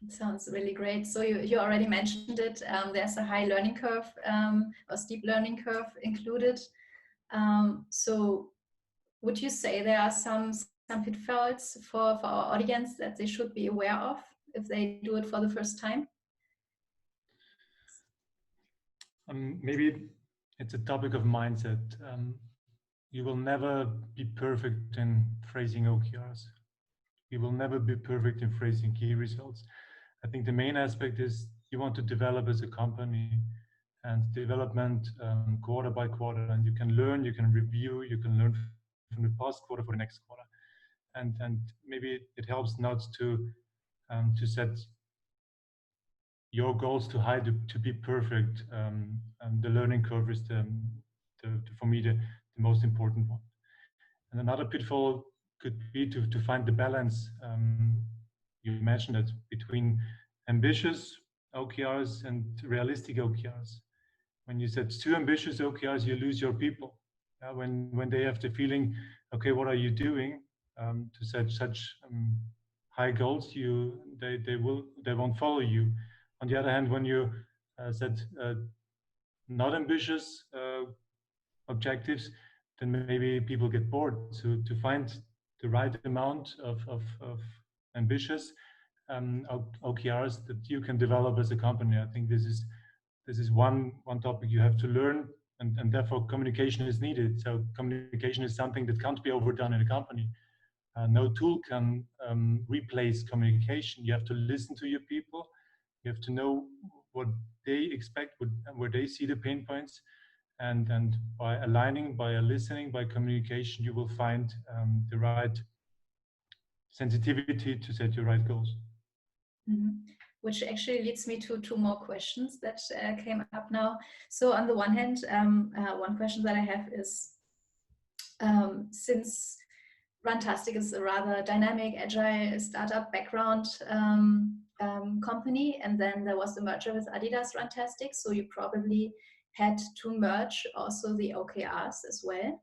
It sounds really great. So you already mentioned it. There's a high learning curve or steep learning curve included. So would you say there are some pitfalls for our audience that they should be aware of if they do it for the first time? Maybe it's a topic of mindset. You will never be perfect in phrasing OKRs. You will never be perfect in phrasing key results. I think the main aspect is you want to develop as a company, and development quarter by quarter, and you can learn, you can review, you can learn from the past quarter for the next quarter. And maybe it helps not to set your goals too high to be perfect. And the learning curve is for me the most important one. And another pitfall could be to find the balance. You mentioned that between ambitious OKRs and realistic OKRs. When you set too ambitious OKRs, you lose your people. When they have the feeling, okay, what are you doing to set such high goals? They won't follow you. On the other hand, when you set not ambitious objectives, then maybe people get bored. So to find the right amount of ambitious OKRs that you can develop as a company, I think this is one topic you have to learn, and therefore communication is needed. So communication is something that can't be overdone in a company. No tool can replace communication. You have to listen to your people. You have to know what they expect, where they see the pain points, and by aligning, by listening, by communication, you will find the right sensitivity to set your right goals. Mm-hmm. Which actually leads me to 2 more questions that came up now. So on the one hand, one question that I have is, since Runtastic is a rather dynamic, agile startup background company, and then there was the merger with Adidas Runtastic, so you probably had to merge also the OKRs as well.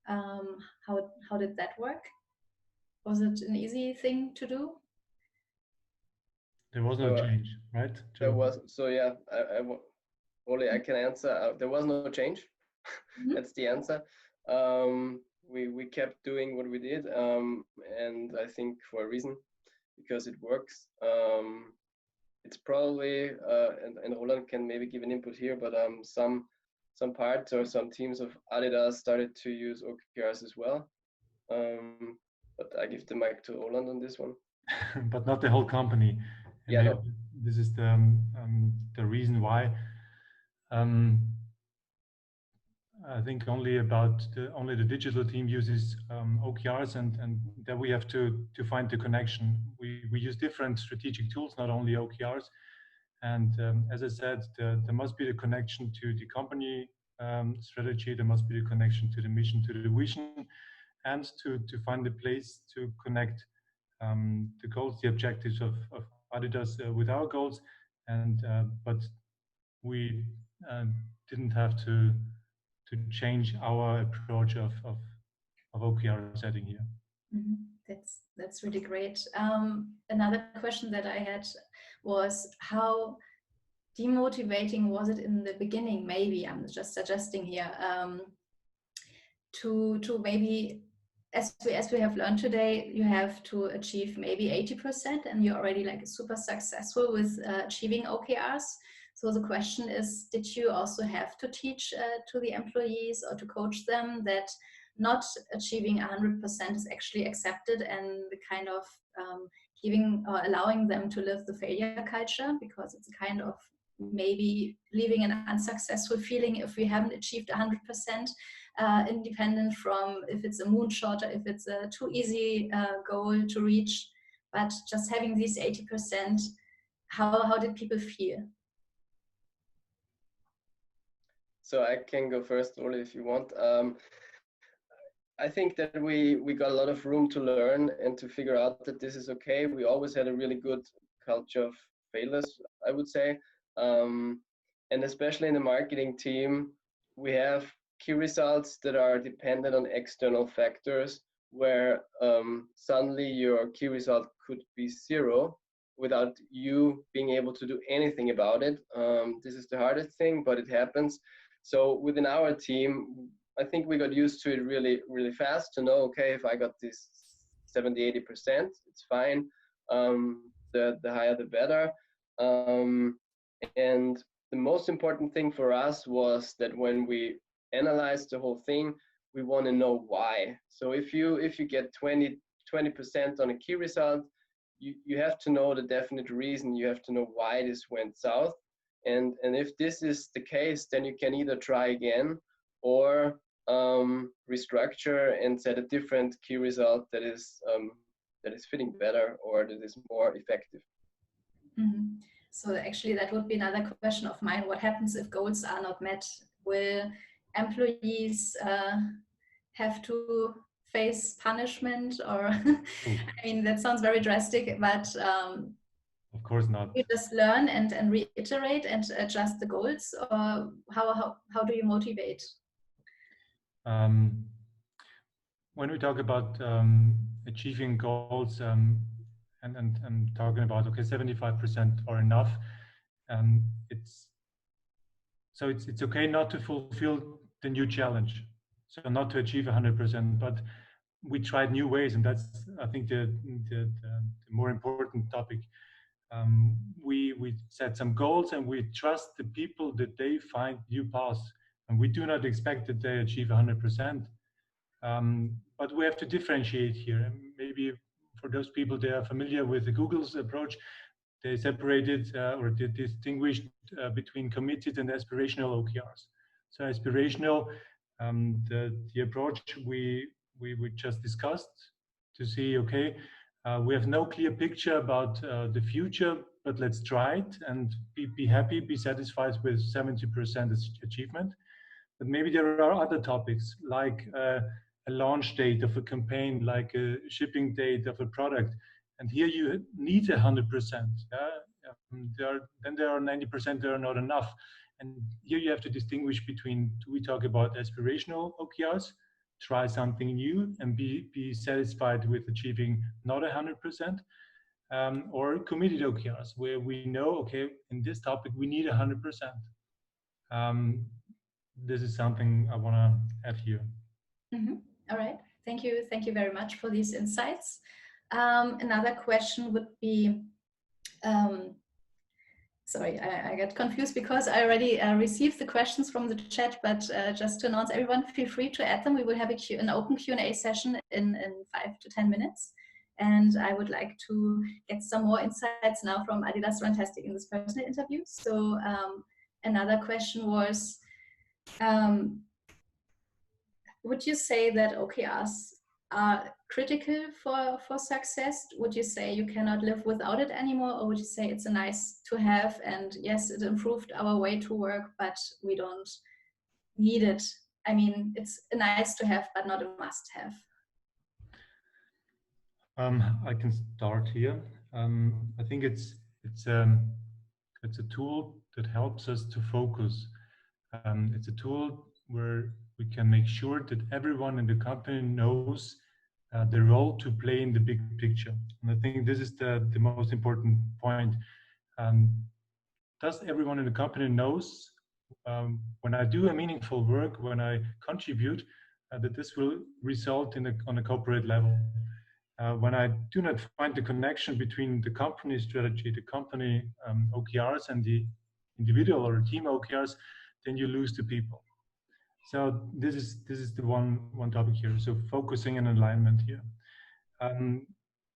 How did that work? Was it an easy thing to do? There was no change, right? There was, so yeah, only I can answer. There was no change. Mm-hmm. That's the answer. we kept doing what we did, and I think for a reason, because it works. It's probably and Roland can maybe give an input here, but some parts or some teams of Adidas started to use OKRs as well. But I give the mic to Roland on this one. But not the whole company. And yeah, no. This is the reason why. I think only the digital team uses OKRs, and there we have to find the connection. We use different strategic tools, not only OKRs. And as I said, there must be the connection to the company strategy. There must be the connection to the mission, to the vision, and to find a place to connect the goals, the objectives of Adidas with our goals. And but we didn't have to change our approach of OKR setting here. Mm-hmm. That's really great. Another question that I had was, how demotivating was it in the beginning? Maybe I'm just suggesting here to maybe, as we have learned today, you have to achieve maybe 80%, and you're already like super successful with achieving OKRs. So the question is, did you also have to teach to the employees or to coach them that not achieving 100% is actually accepted, and the kind of giving or allowing them to live the failure culture, because it's a kind of maybe leaving an unsuccessful feeling if we haven't achieved 100%, independent from if it's a moonshot or if it's a too easy goal to reach. But just having these 80%, how did people feel? So I can go first, Ole, if you want. I think that we got a lot of room to learn and to figure out that this is okay. We always had a really good culture of failures, I would say. And especially in the marketing team, we have key results that are dependent on external factors, where suddenly your key result could be 0 without you being able to do anything about it. This is the hardest thing, but it happens. So within our team, I think we got used to it really, really fast to know, okay, if I got this 70, 80%, it's fine. The higher, the better. And the most important thing for us was that when we analyzed the whole thing, we want to know why. So if you get 20% on a key result, you have to know the definite reason. You have to know why this went south. And if this is the case, then you can either try again or restructure and set a different key result that is fitting better or that is more effective. Mm-hmm. So actually that would be another question of mine. What happens if goals are not met? Will employees have to face punishment, or I mean, that sounds very drastic, but of course not. You just learn and reiterate and adjust the goals, or how do you motivate? When we talk about achieving goals and talking about, okay, 75% are enough, it's okay not to fulfill the new challenge, so not to achieve 100%, but we tried new ways, and that's, I think, the more important topic. We set some goals, and we trust the people that they find new paths, and we do not expect that they achieve 100%. But we have to differentiate here. Maybe for those people that are familiar with the Google's approach, they separated or they distinguished between committed and aspirational OKRs. So aspirational, the approach we just discussed, to see, okay, we have no clear picture about the future, but let's try it and be happy, be satisfied with 70% achievement. But maybe there are other topics, like a launch date of a campaign, like a shipping date of a product. And here you need 100%. Then there are 90% that are not enough. And here you have to distinguish between, do we talk about aspirational OKRs, try something new and be satisfied with achieving not 100%, or committed OKRs, where we know, okay, in this topic we need 100%. This is something I want to add here. Mm-hmm. All right. Thank you. Thank you very much for these insights. Another question would be, sorry, I get confused because I already received the questions from the chat, but just to announce everyone, feel free to add them. We will have an open Q&A session in 5 to 10 minutes. And I would like to get some more insights now from Adidas Runtastic in this personal interview. So another question was, would you say that OKRs are critical for success? Would you say you cannot live without it anymore? Or would you say it's a nice to have, and yes, it improved our way to work, but we don't need it? I mean, it's a nice to have, but not a must have. I can start here. I think it's a tool that helps us to focus. It's a tool where we can make sure that everyone in the company knows the role to play in the big picture. And I think this is the most important point. Does everyone in the company knows when I do a meaningful work, when I contribute, that this will result on a corporate level. When I do not find the connection between the company strategy, the company OKRs, and the individual or team OKRs, then you lose the people. So this is the one topic here. So focusing and alignment here.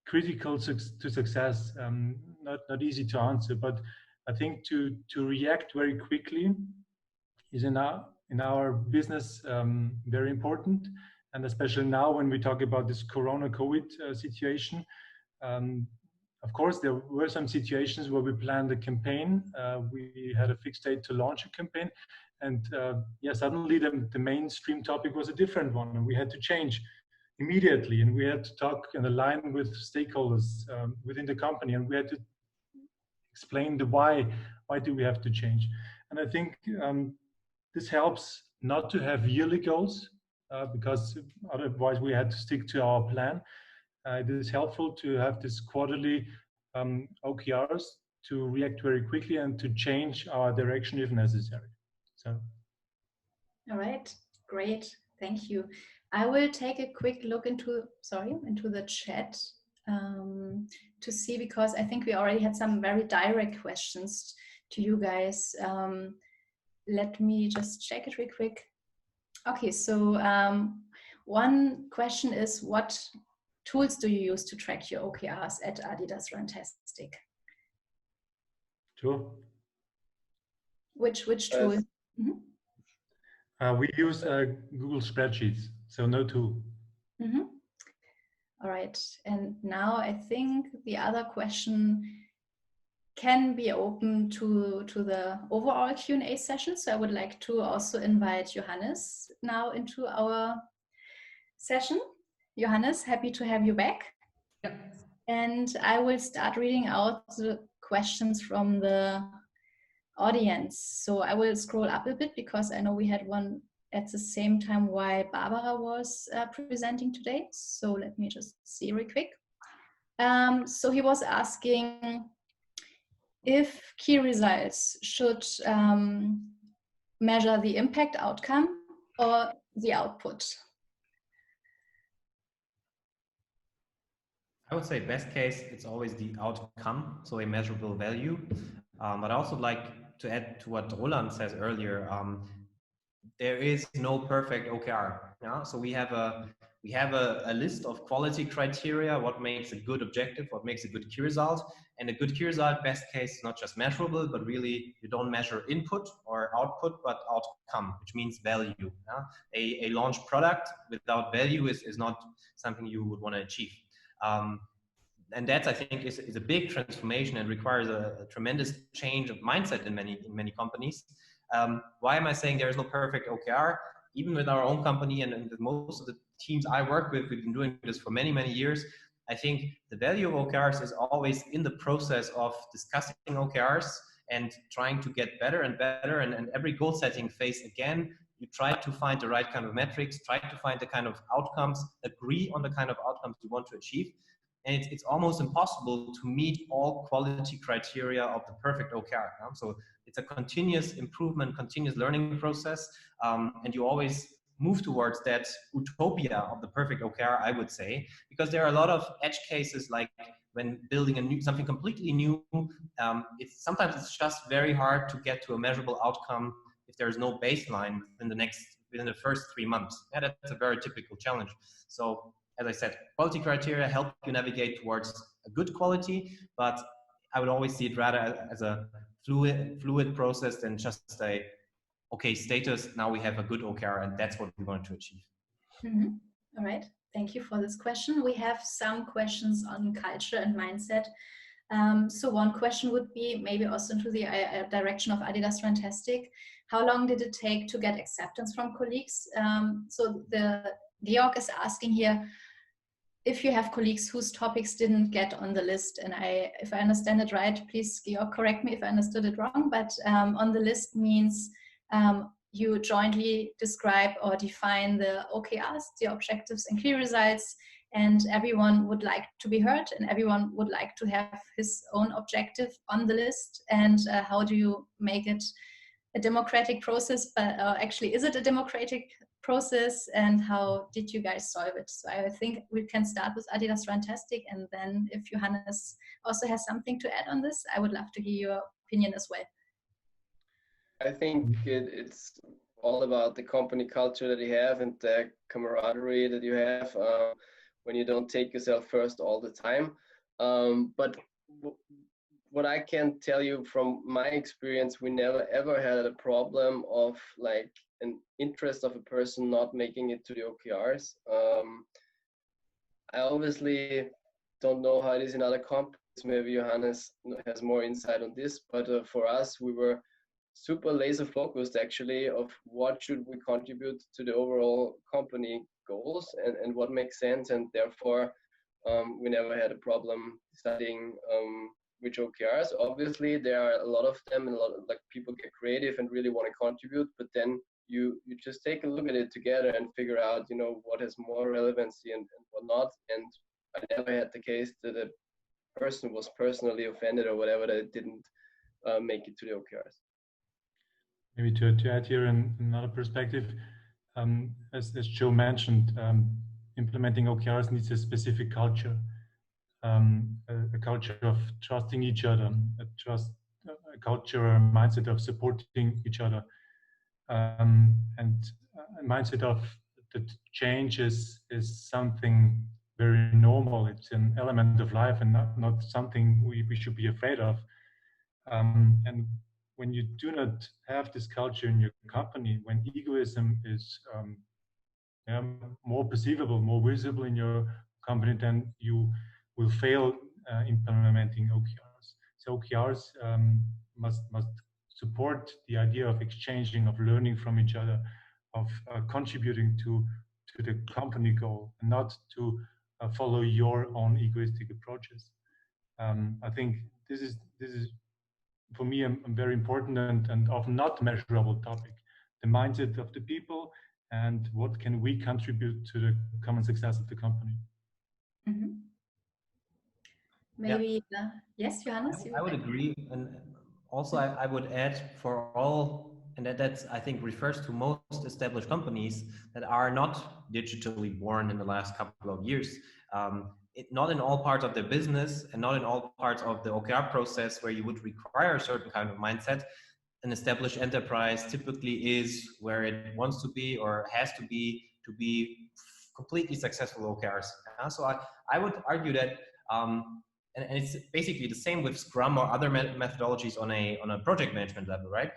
Critical to success, not easy to answer, but I think to react very quickly is in our business very important. And especially now when we talk about this COVID situation, of course, there were some situations where we planned a campaign. We had a fixed date to launch a campaign. And suddenly the mainstream topic was a different one. And we had to change immediately. And we had to talk and align with stakeholders within the company. And we had to explain the why. Why do we have to change? And I think this helps not to have yearly goals, because otherwise we had to stick to our plan. It is helpful to have this quarterly OKRs to react very quickly and to change our direction if necessary. So. All right, great, thank you. I will take a quick look into the chat to see, because I think we already had some very direct questions to you guys. Let me just check it real quick. Okay, so one question is, what tools do you use to track your OKRs at Adidas Runtastic? Sure. Which tool? We use Google Spreadsheets, so no tool. All right, and now I think the other question can be open to the overall Q&A session. So I would like to also invite Johannes now into our session. Johannes, happy to have you back. Yep. And I will start reading out the questions from the audience. So I will scroll up a bit because I know we had one at the same time while Barbara was presenting today. So let me just see real quick. So he was asking if key results should measure the impact outcome or the output. I would say best case, it's always the outcome, so a measurable value. But I also like to add to what Roland says earlier. There is no perfect OKR. Yeah? So we have a list of quality criteria, what makes a good objective, what makes a good key result. And a good key result, best case, not just measurable, but really you don't measure input or output, but outcome, which means value. Yeah? A launched product without value is not something you would want to achieve. And that, I think, is a big transformation and requires a tremendous change of mindset in many companies. Why am I saying there is no perfect OKR? Even with our own company and most of the teams I work with, we've been doing this for many years. I think the value of OKRs is always in the process of discussing OKRs and trying to get better and better. And every goal setting phase, again, you try to find the right kind of metrics, try to find the kind of outcomes, agree on the kind of outcomes you want to achieve. And it's almost impossible to meet all quality criteria of the perfect OKR. So it's a continuous improvement, continuous learning process. And you always move towards that utopia of the perfect OKR, I would say, because there are a lot of edge cases, like when building something completely new, sometimes it's just very hard to get to a measurable outcome if there's no baseline within the first 3 months. Yeah, that's a very typical challenge. So as I said, quality criteria help you navigate towards a good quality, but I would always see it rather as a fluid process than just a, okay, status, now we have a good OKR and that's what we want to achieve. Mm-hmm. All right, thank you for this question. We have some questions on culture and mindset. So one question would be, maybe also into the direction of Adidas Runtastic, how long did it take to get acceptance from colleagues? So Georg is asking here, if you have colleagues whose topics didn't get on the list, and if I understand it right, please, Georg, correct me if I understood it wrong, but on the list means you jointly describe or define the OKRs, the objectives and key results, and everyone would like to be heard and everyone would like to have his own objective on the list. And how do you make it a democratic process? But actually, is it a democratic process, and how did you guys solve it? So I think we can start with Adidas Runtastic, and then if Johannes also has something to add on this, I would love to hear your opinion as well. I think it's all about the company culture that you have and the camaraderie that you have when you don't take yourself first all the time. But what I can tell you from my experience, we never ever had a problem of like an interest of a person not making it to the OKRs. I obviously don't know how it is in other companies. Maybe Johannes has more insight on this, but for us, we were super laser focused actually of what should we contribute to the overall company goals and what makes sense, and therefore we never had a problem deciding which OKRs. Obviously there are a lot of them and a lot of like people get creative and really want to contribute, but then you just take a look at it together and figure out, you know, what has more relevancy and what not. And I never had the case that a person was personally offended or whatever that it didn't make it to the OKRs. Maybe to add here another perspective, as Joe mentioned, implementing OKRs needs a specific culture, a culture of trusting each other, a culture or a mindset of supporting each other, and a mindset of that change is something very normal. It's an element of life and not something we should be afraid of. And when you do not have this culture in your company, when egoism is more perceivable, more visible in your company, then you will fail implementing OKRs. So OKRs must support the idea of exchanging, of learning from each other, of contributing to the company goal, and not to follow your own egoistic approaches. I think this is for me a very important and often not measurable topic: the mindset of the people and what can we contribute to the common success of the company. Mm-hmm. Maybe yes, Johannes. I would agree, and also I would add for all, and that's I think refers to most established companies that are not digitally born in the last couple of years. Not in all parts of their business and not in all parts of the OKR process where you would require a certain kind of mindset. An established enterprise typically is where it wants to be or has to be completely successful OKRs. So I would argue that, and it's basically the same with Scrum or other methodologies on a project management level, right?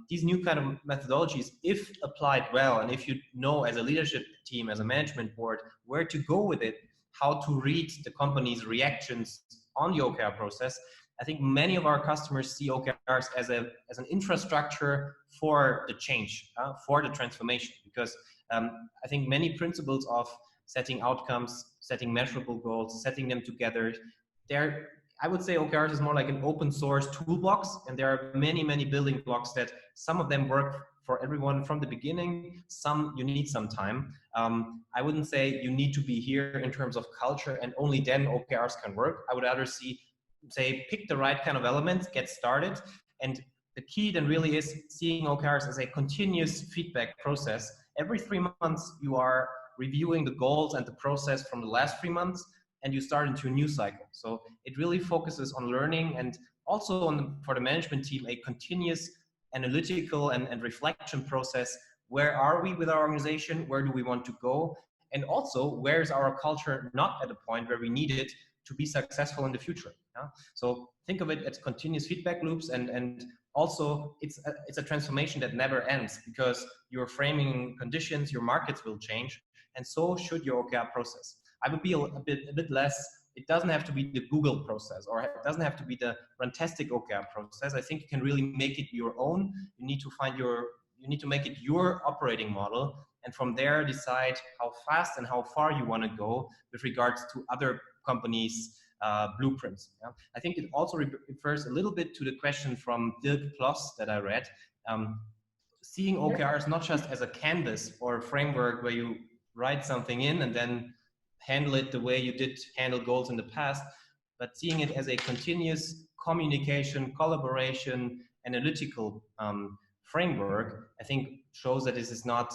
These new kind of methodologies, if applied well, and if you know as a leadership team, as a management board, where to go with it, how to read the company's reactions on the OKR process, I think many of our customers see OKRs as an infrastructure for the change, for the transformation, because I think many principles of setting outcomes, setting measurable goals, setting them together, I would say OKRs is more like an open source toolbox, and there are many, many building blocks that some of them work for everyone from the beginning, some you need some time. I wouldn't say you need to be here in terms of culture and only then OKRs can work. I would rather say pick the right kind of elements, get started, and the key then really is seeing OKRs as a continuous feedback process every 3 months you are reviewing the goals and the process from the last 3 months, and you start into a new cycle. So it really focuses on learning, and also on for the management team, a continuous analytical and reflection process. Where are we with our organization? Where do we want to go? And also, where's our culture not at a point where we need it to be successful in the future? Yeah? So think of it as continuous feedback loops, and also it's a transformation that never ends, because your framing conditions, your markets will change, and so should your OKR process. I would be a bit less. It doesn't have to be the Google process, or it doesn't have to be the Runtastic OKR process. I think you can really make it your own. You need to make it your operating model, and from there decide how fast and how far you want to go with regards to other companies' blueprints. Yeah? I think it also refers a little bit to the question from Dirk Ploss that I read. Seeing OKRs not just as a canvas or a framework where you write something in and then handle it the way you did handle goals in the past, but seeing it as a continuous communication, collaboration, analytical framework, I think shows that it's not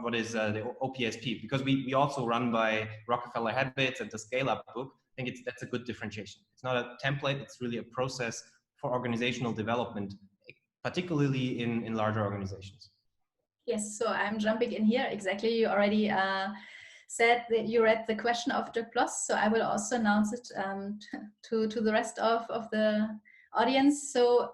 what is the OPSP, because we also run by Rockefeller Habits and the Scale Up book. I think that's a good differentiation. It's not a template, it's really a process for organizational development, particularly in larger organizations. Yes, so I'm jumping in here. Exactly, you already said that you read the question of Dirk Ploss, so I will also announce it to the rest of the audience. So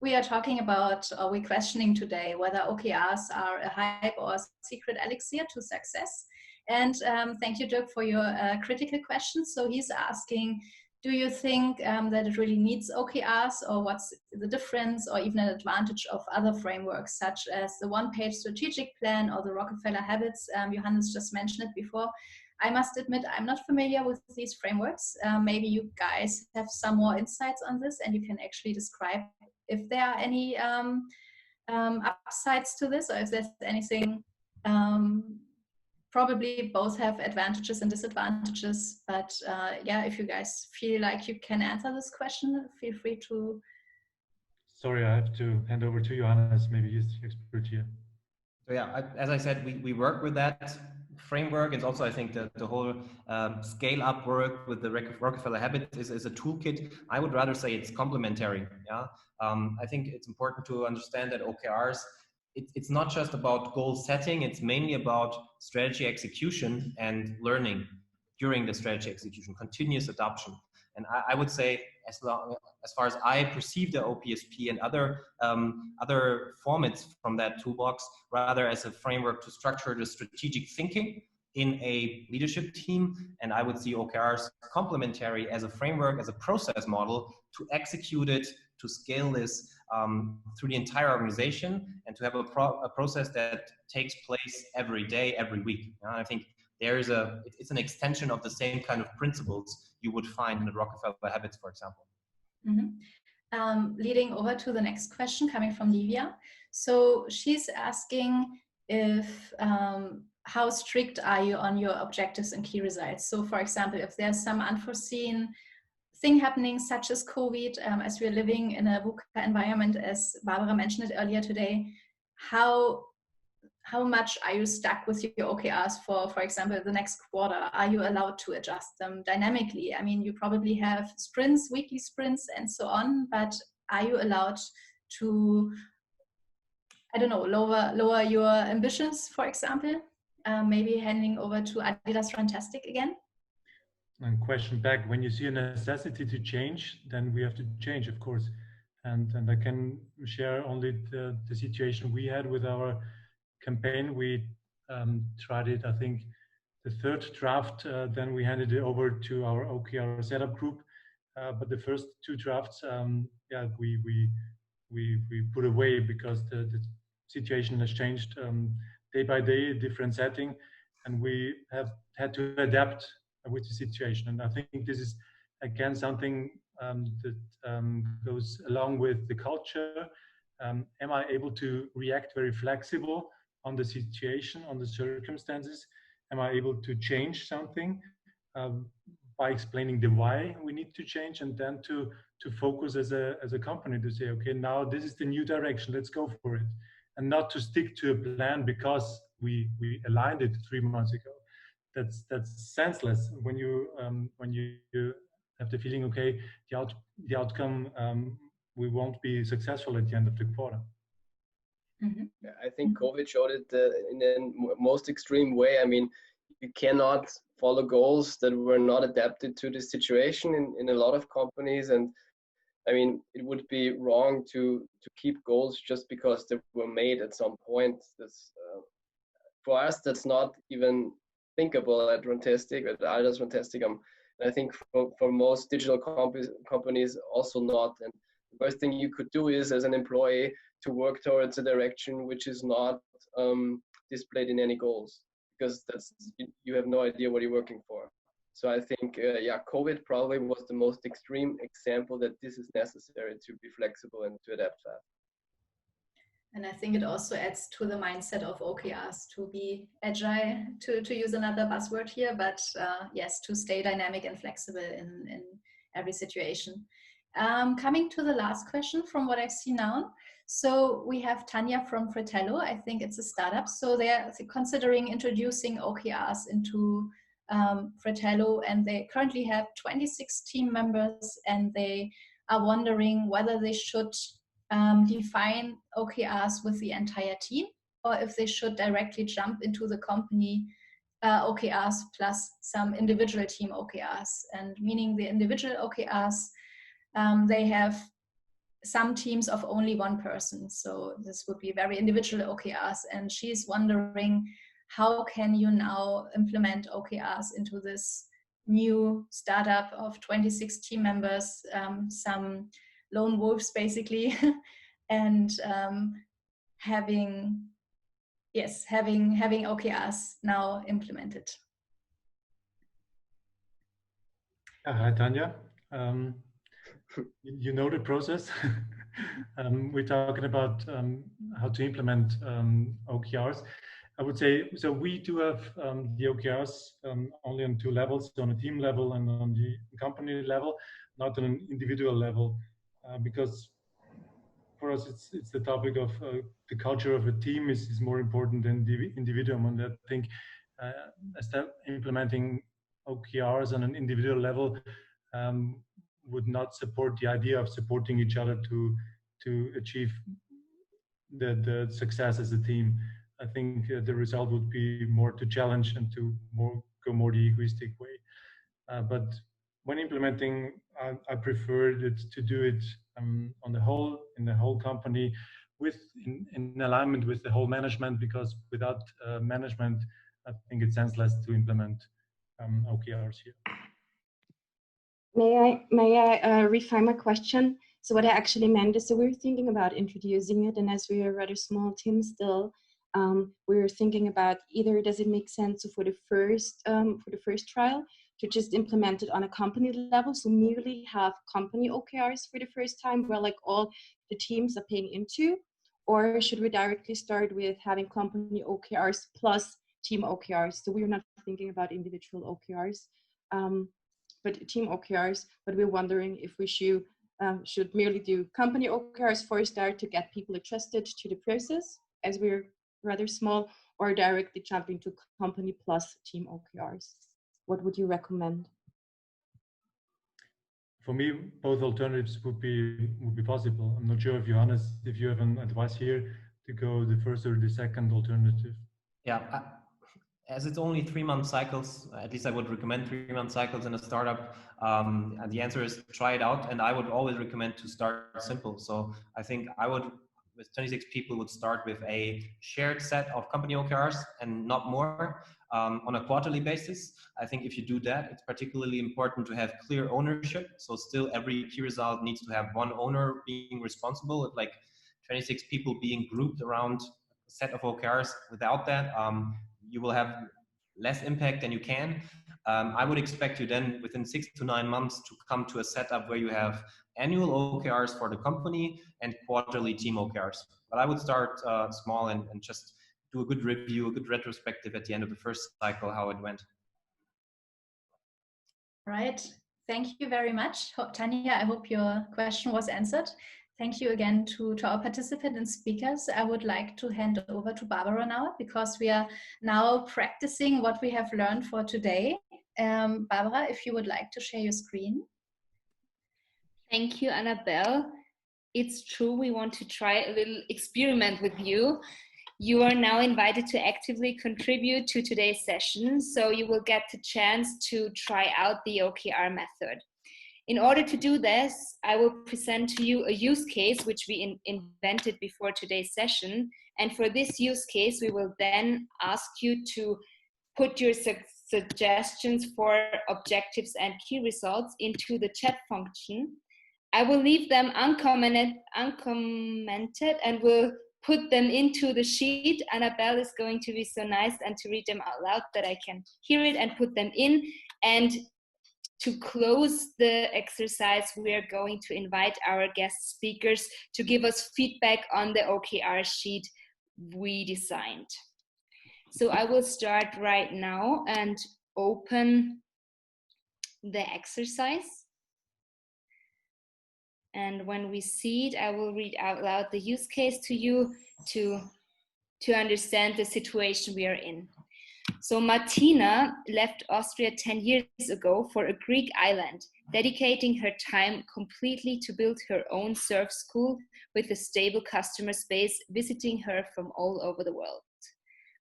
we are talking about, or we're questioning today whether OKRs are a hype or a secret elixir to success. And thank you, Dirk, for your critical questions. So he's asking, do you think that it really needs OKRs, or what's the difference or even an advantage of other frameworks such as the one-page strategic plan or the Rockefeller Habits? Johannes just mentioned it before. I must admit, I'm not familiar with these frameworks. Maybe you guys have some more insights on this, and you can actually describe if there are any upsides to this, or if there's anything. Probably both have advantages and disadvantages, but yeah, if you guys feel like you can answer this question, feel free to. Sorry, I have to hand over to Johannes. Maybe he's the expert here. So yeah, as I said, we work with that framework. And also, I think that the whole scale up work with the Rockefeller Habits is a toolkit. I would rather say it's complementary. Yeah, I think it's important to understand that OKRs, it's not just about goal setting, it's mainly about strategy execution and learning during the strategy execution, continuous adoption. And I would say, as far as I perceive the OPSP and other formats from that toolbox, rather as a framework to structure the strategic thinking in a leadership team. And I would see OKRs complementary as a framework, as a process model to execute it, to scale this through the entire organization, and to have a process that takes place every day, every week. I think it's an extension of the same kind of principles you would find in the Rockefeller Habits, for example. Mm-hmm. Leading over to the next question coming from Livia. So she's asking if how strict are you on your objectives and key results? So for example, if there's some unforeseen thing happening such as COVID, as we're living in a VUCA environment, as Barbara mentioned it earlier today, how much are you stuck with your OKRs for example, the next quarter? Are you allowed to adjust them dynamically? I mean, you probably have sprints, weekly sprints, and so on, but are you allowed to, I don't know, lower your ambitions, for example? Maybe handing over to Adidas Runtastic again. And question back, when you see a necessity to change, then we have to change, of course. And I can share only the situation we had with our campaign. We tried it, I think, the third draft, then we handed it over to our OKR setup group. But the first two drafts, yeah, we put away because the situation has changed day by day, different setting, and we have had to adapt with the situation. And I think this is again something that goes along with the culture. Am I able to react very flexible on the situation, on the circumstances? Am I able to change something by explaining the why we need to change, and then to focus as a company to say, okay, now this is the new direction, let's go for it. and not to stick to a plan because we aligned it 3 months ago. That's senseless when you have the feeling, okay, the outcome we won't be successful at the end of the quarter. Mm-hmm. I think COVID showed it in the most extreme way. I mean, you cannot follow goals that were not adapted to the situation in a lot of companies. And I mean, it would be wrong to keep goals just because they were made at some point. That's, for us, that's not even thinkable at Runtastic, at Adidas Runtastic. And I think for most digital companies also not. And the worst thing you could do is, as an employee, to work towards a direction which is not displayed in any goals, because you have no idea what you're working for. So I think, COVID probably was the most extreme example that this is necessary to be flexible and to adapt fast. And I think it also adds to the mindset of OKRs to be agile, to use another buzzword here, but yes, to stay dynamic and flexible in every situation. Coming to the last question from what I see now. So we have Tanya from Fratello. I think it's a startup. So they're considering introducing OKRs into Fratello, and they currently have 26 team members, and they are wondering whether they should define OKRs with the entire team, or if they should directly jump into the company OKRs plus some individual team OKRs. And meaning the individual OKRs, they have some teams of only one person. So this would be very individual OKRs. And she's wondering, how can you now implement OKRs into this new startup of 26 team members, some lone wolves basically, and having OKRs now implemented. Hi, Tanya. You know the process. We're talking about how to implement OKRs. I would say, so we do have the OKRs only on 2 levels, on a team level and on the company level, not on an individual level, because for us it's the topic of the culture of a team is more important than the individual. And I think implementing OKRs on an individual level would not support the idea of supporting each other to achieve the success as a team. I think the result would be more to challenge and to go more the egoistic way. But when implementing, I prefer to do it in the whole company, in alignment with the whole management, because without management, I think it's senseless to implement OKRs here. May I refine my question? So what I actually meant is, so we're thinking about introducing it, and as we are a rather small team still, we're thinking about either does it make sense for the first trial to just implement it on a company level, so merely have company OKRs for the first time where like all the teams are paying into, or should we directly start with having company OKRs plus team OKRs? So we're not thinking about individual OKRs, but team OKRs, but we're wondering if we should merely do company OKRs for a start to get people adjusted to the process as we're rather small, or directly jump into company plus team OKRs. What would you recommend? For me, both alternatives would be possible. I'm not sure if Johannes, if you have an advice here to go the first or the second alternative. Yeah, as it's only 3-month cycles, at least I would recommend 3-month cycles in a startup. And the answer is try it out. And I would always recommend to start simple. So I think I would, with 26 people, would start with a shared set of company OKRs and not more on a quarterly basis. I think if you do that, it's particularly important to have clear ownership. So still every key result needs to have one owner being responsible, like 26 people being grouped around a set of OKRs. Without that, you will have less impact than you can. I would expect you then within 6 to 9 months to come to a setup where you have annual OKRs for the company and quarterly team OKRs. But I would start small and just do a good review, a good retrospective at the end of the first cycle, how it went. Right. Thank you very much, Tanya. I hope your question was answered. Thank you again to our participants and speakers. I would like to hand over to Barbara now, because we are now practicing what we have learned for today. Barbara, if you would like to share your screen. Thank you, Annabelle. It's true, we want to try a little experiment with you. You are now invited to actively contribute to today's session, so you will get the chance to try out the OKR method. In order to do this, I will present to you a use case which we invented before today's session. And for this use case, we will then ask you to put your suggestions for objectives and key results into the chat function. I will leave them uncommented and will put them into the sheet. Annabelle is going to be so nice and to read them out loud that I can hear it and put them in. And to close the exercise, we are going to invite our guest speakers to give us feedback on the OKR sheet we designed. So I will start right now and open the exercise. And when we see it, I will read out loud the use case to you to understand the situation we are in. So Martina left Austria 10 years ago for a Greek island, dedicating her time completely to build her own surf school with a stable customer base visiting her from all over the world.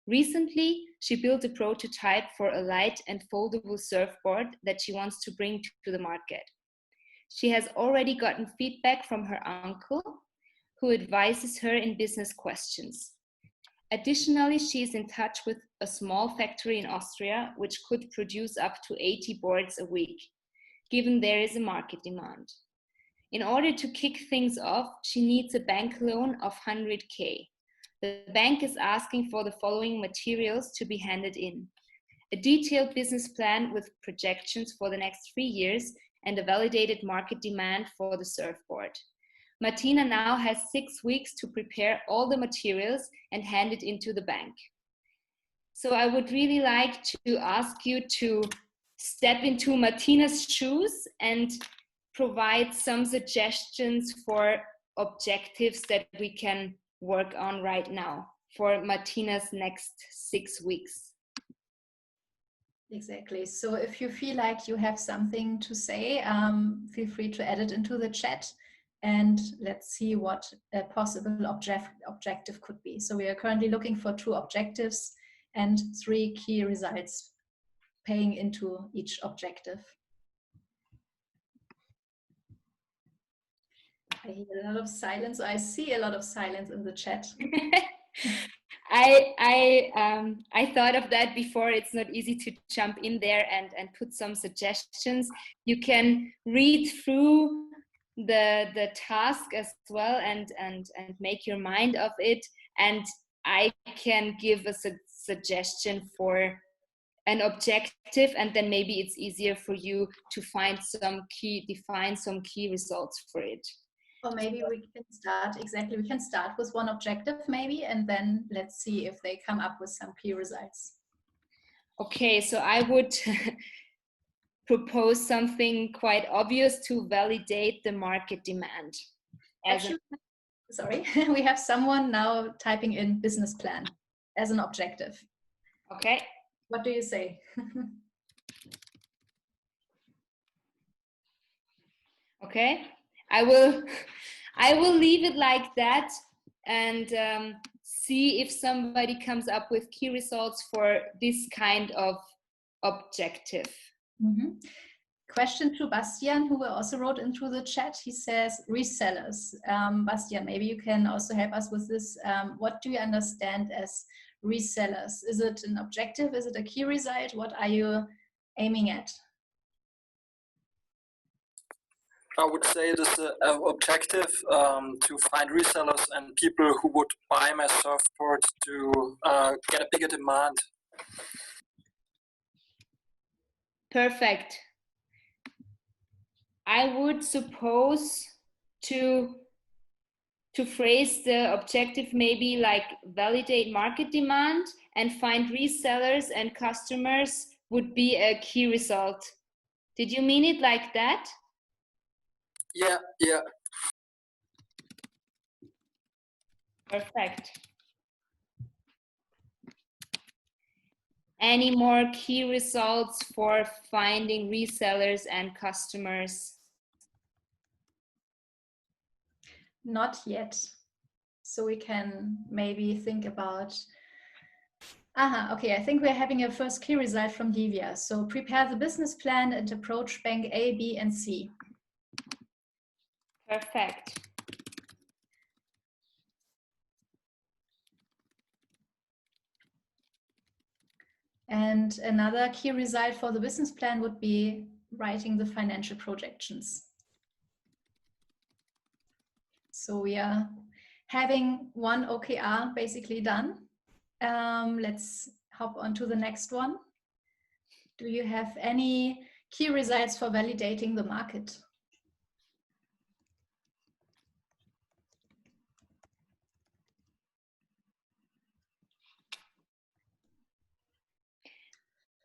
Recently, she built a prototype for a light and foldable surfboard that she wants to bring to the market. She has already gotten feedback from her uncle, who advises her in business questions. Additionally, she is in touch with a small factory in Austria, which could produce up to 80 boards a week, given there is a market demand. In order to kick things off, she needs a bank loan of 100K. The bank is asking for the following materials to be handed in: a detailed business plan with projections for the next 3 years and a validated market demand for the surfboard. Martina now has 6 weeks to prepare all the materials and hand it into the bank. So I would really like to ask you to step into Martina's shoes and provide some suggestions for objectives that we can work on right now for Martina's next 6 weeks. Exactly. So if you feel like you have something to say, feel free to add it into the chat. And let's see what a possible objective could be. So we are currently looking for 2 objectives and 3 key results paying into each objective. I hear a lot of silence. I see a lot of silence in the chat. I thought of that before. It's not easy to jump in there and put some suggestions. You can read through the task as well and make your mind of it, and I can give a suggestion for an objective, and then maybe it's easier for you to define some key results for it. Or maybe we can start with one objective maybe, and then let's see if they come up with some key results. Okay, so I would propose something quite obvious to validate the market demand. Sorry, we have someone now typing in business plan as an objective. Okay. What do you say? Okay, I will leave it like that and see if somebody comes up with key results for this kind of objective. Mm-hmm. Question to Bastian, who also wrote into the chat. He says resellers. Bastian, maybe you can also help us with this. What do you understand as resellers? Is it an objective? Is it a key result? What are you aiming at? I would say it is an objective to find resellers and people who would buy my surfboard to get a bigger demand. Perfect. I would suppose to phrase the objective maybe like validate market demand and find resellers and customers would be a key result. Did you mean it like that? Yeah. Perfect. Any more key results for finding resellers and customers? Not yet. So we can maybe think about, okay, I think we're having a first key result from Divya. So prepare the business plan and approach bank A, B, and C. Perfect. And another key result for the business plan would be writing the financial projections. So we are having one OKR basically done. Let's hop on to the next one. Do you have any key results for validating the market?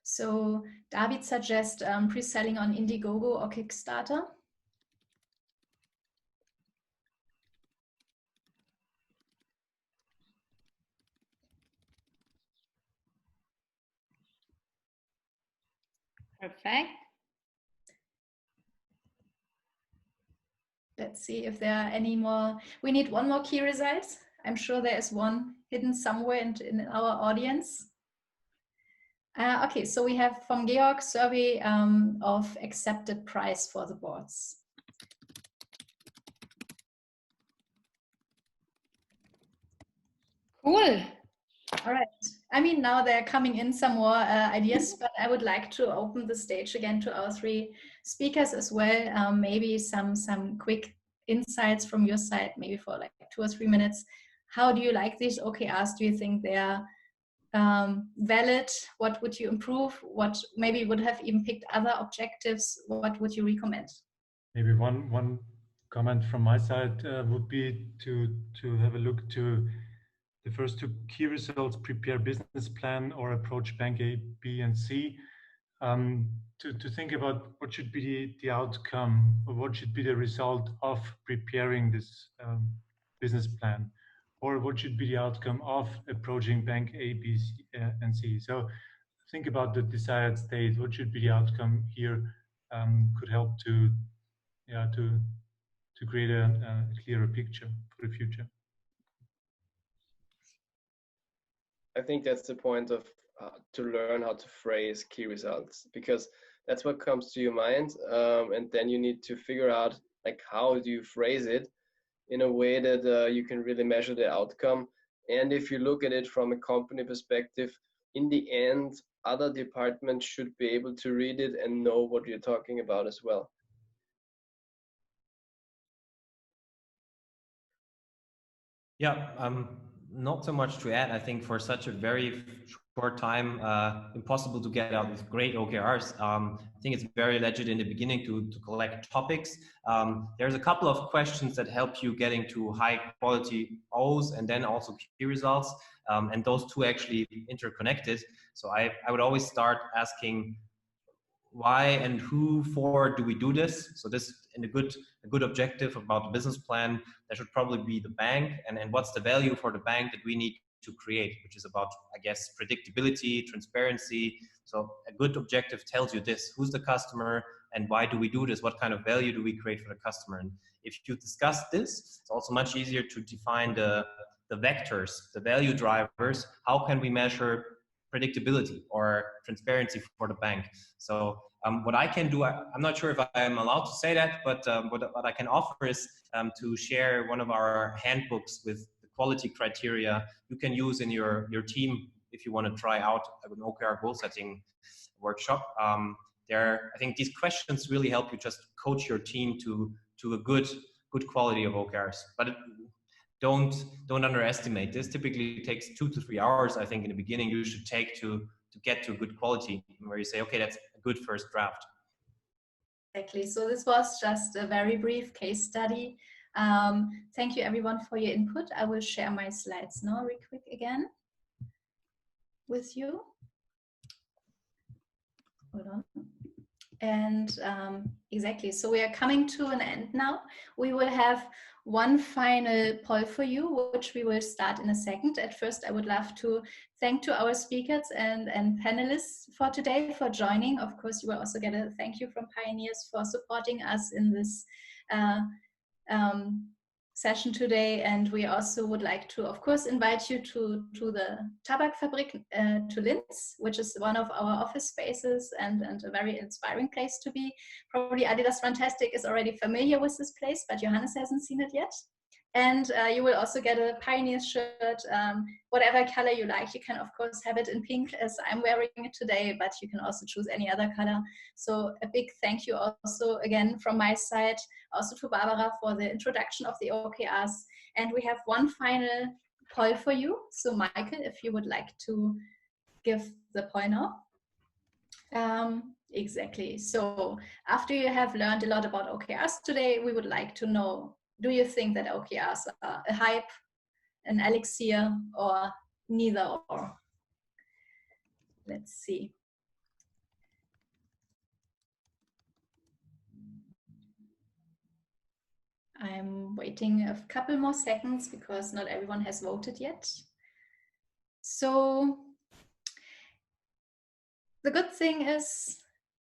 So David suggests pre-selling on Indiegogo or Kickstarter. Perfect. Let's see if there are any more. We need one more key result. I'm sure there is one hidden somewhere in our audience. Okay, so we have from Georg survey of accepted price for the boards. Cool. All right. I mean, now they're coming in some more ideas, but I would like to open the stage again to our three speakers as well. Maybe some quick insights from your side, maybe for like 2 or 3 minutes. How do you like these OKRs? Do you think they're valid? What would you improve? What maybe would have even picked other objectives? What would you recommend? Maybe one comment from my side would be to have a look to the first two key results: prepare business plan or approach bank A, B, and C. To think about what should be the outcome, or what should be the result of preparing this business plan, or what should be the outcome of approaching bank A, B, C, and C. So think about the desired state. What should be the outcome here? Could help to create a clearer picture for the future. I think that's the point of to learn how to phrase key results, because that's what comes to your mind, and then you need to figure out like how do you phrase it in a way that you can really measure the outcome. And if you look at it from a company perspective, in the end, other departments should be able to read it and know what you're talking about as well. Yeah, not so much to add. I think for such a very short time, impossible to get out with great OKRs. I think it's very legit in the beginning to collect topics. There's a couple of questions that help you getting to high quality O's and then also key results. And those two actually interconnected. So I would always start asking, why and who for do we do this? So this, in a good objective about the business plan, that should probably be the bank, and what's the value for the bank that we need to create, which is about, I guess, predictability, transparency. So a good objective tells you this: who's the customer and why do we do this? What kind of value do we create for the customer? And if you discuss this, it's also much easier to define the vectors, the value drivers. How can we measure predictability or transparency for the bank? So what I can do, I'm not sure if I am allowed to say that, but what I can offer is to share one of our handbooks with the quality criteria you can use in your team if you want to try out an OKR goal setting workshop. I think these questions really help you just coach your team to a good quality of OKRs. But don't underestimate this. Typically it takes 2 to 3 hours, I think, in the beginning you should take to get to good quality, where you say, okay, that's a good first draft. Exactly. So this was just a very brief case study. Thank you everyone for your input. I will share my slides now real quick again with you. Hold on. And exactly, so we are coming to an end now. We will have one final poll for you, which we will start in a second. At first, I would love to thank to our speakers and panelists for today for joining. Of course, you will also get a thank you from Pioneers for supporting us in this session today. And we also would like to, of course, invite you to the Tabakfabrik to Linz, which is one of our office spaces and a very inspiring place to be. Probably Adidas Runtastic is already familiar with this place, but Johannes hasn't seen it yet. And you will also get a Pioneer shirt, whatever color you like. You can, of course, have it in pink as I'm wearing it today, but you can also choose any other color. So a big thank you also again from my side, also to Barbara for the introduction of the OKRs. And we have one final poll for you. So Michael, if you would like to give the poll now. Exactly. So after you have learned a lot about OKRs today, we would like to know, do you think that OKRs are a hype, an elixir, or neither or? Let's see. I'm waiting a couple more seconds because not everyone has voted yet. So the good thing is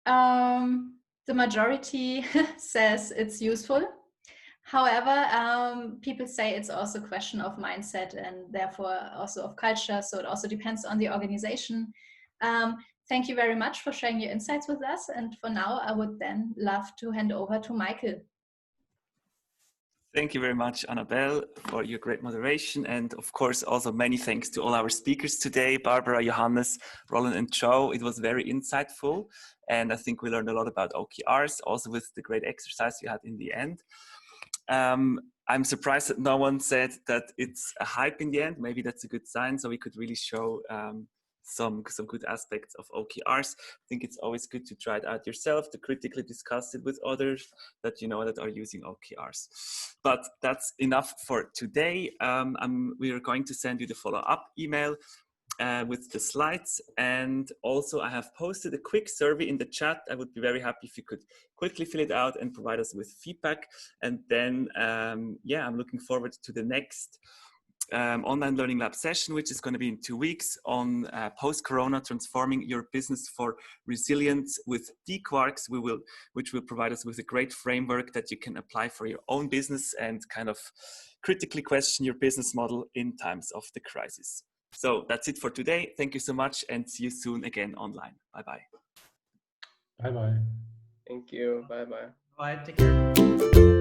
the majority says it's useful. However, people say it's also a question of mindset and therefore also of culture. So it also depends on the organization. Thank you very much for sharing your insights with us. And for now, I would then love to hand over to Michael. Thank you very much, Annabelle, for your great moderation. And of course, also many thanks to all our speakers today, Barbara, Johannes, Roland, and Joe. It was very insightful. And I think we learned a lot about OKRs, also with the great exercise you had in the end. I'm surprised that no one said that it's a hype in the end. Maybe that's a good sign. So we could really show some good aspects of OKRs. I think it's always good to try it out yourself, to critically discuss it with others that you know that are using OKRs. But that's enough for today. We are going to send you the follow-up email with the slides, and also I have posted a quick survey in the chat. I would be very happy if you could quickly fill it out and provide us with feedback. And then yeah, I'm looking forward to the next online learning lab session, which is going to be in 2 weeks on post-corona transforming your business for resilience with D-Quarks, which will provide us with a great framework that you can apply for your own business and kind of critically question your business model in times of the crisis. So that's it for today. Thank you so much and see you soon again online. Bye-bye. Bye-bye. Thank you. Bye-bye. Bye. Take care.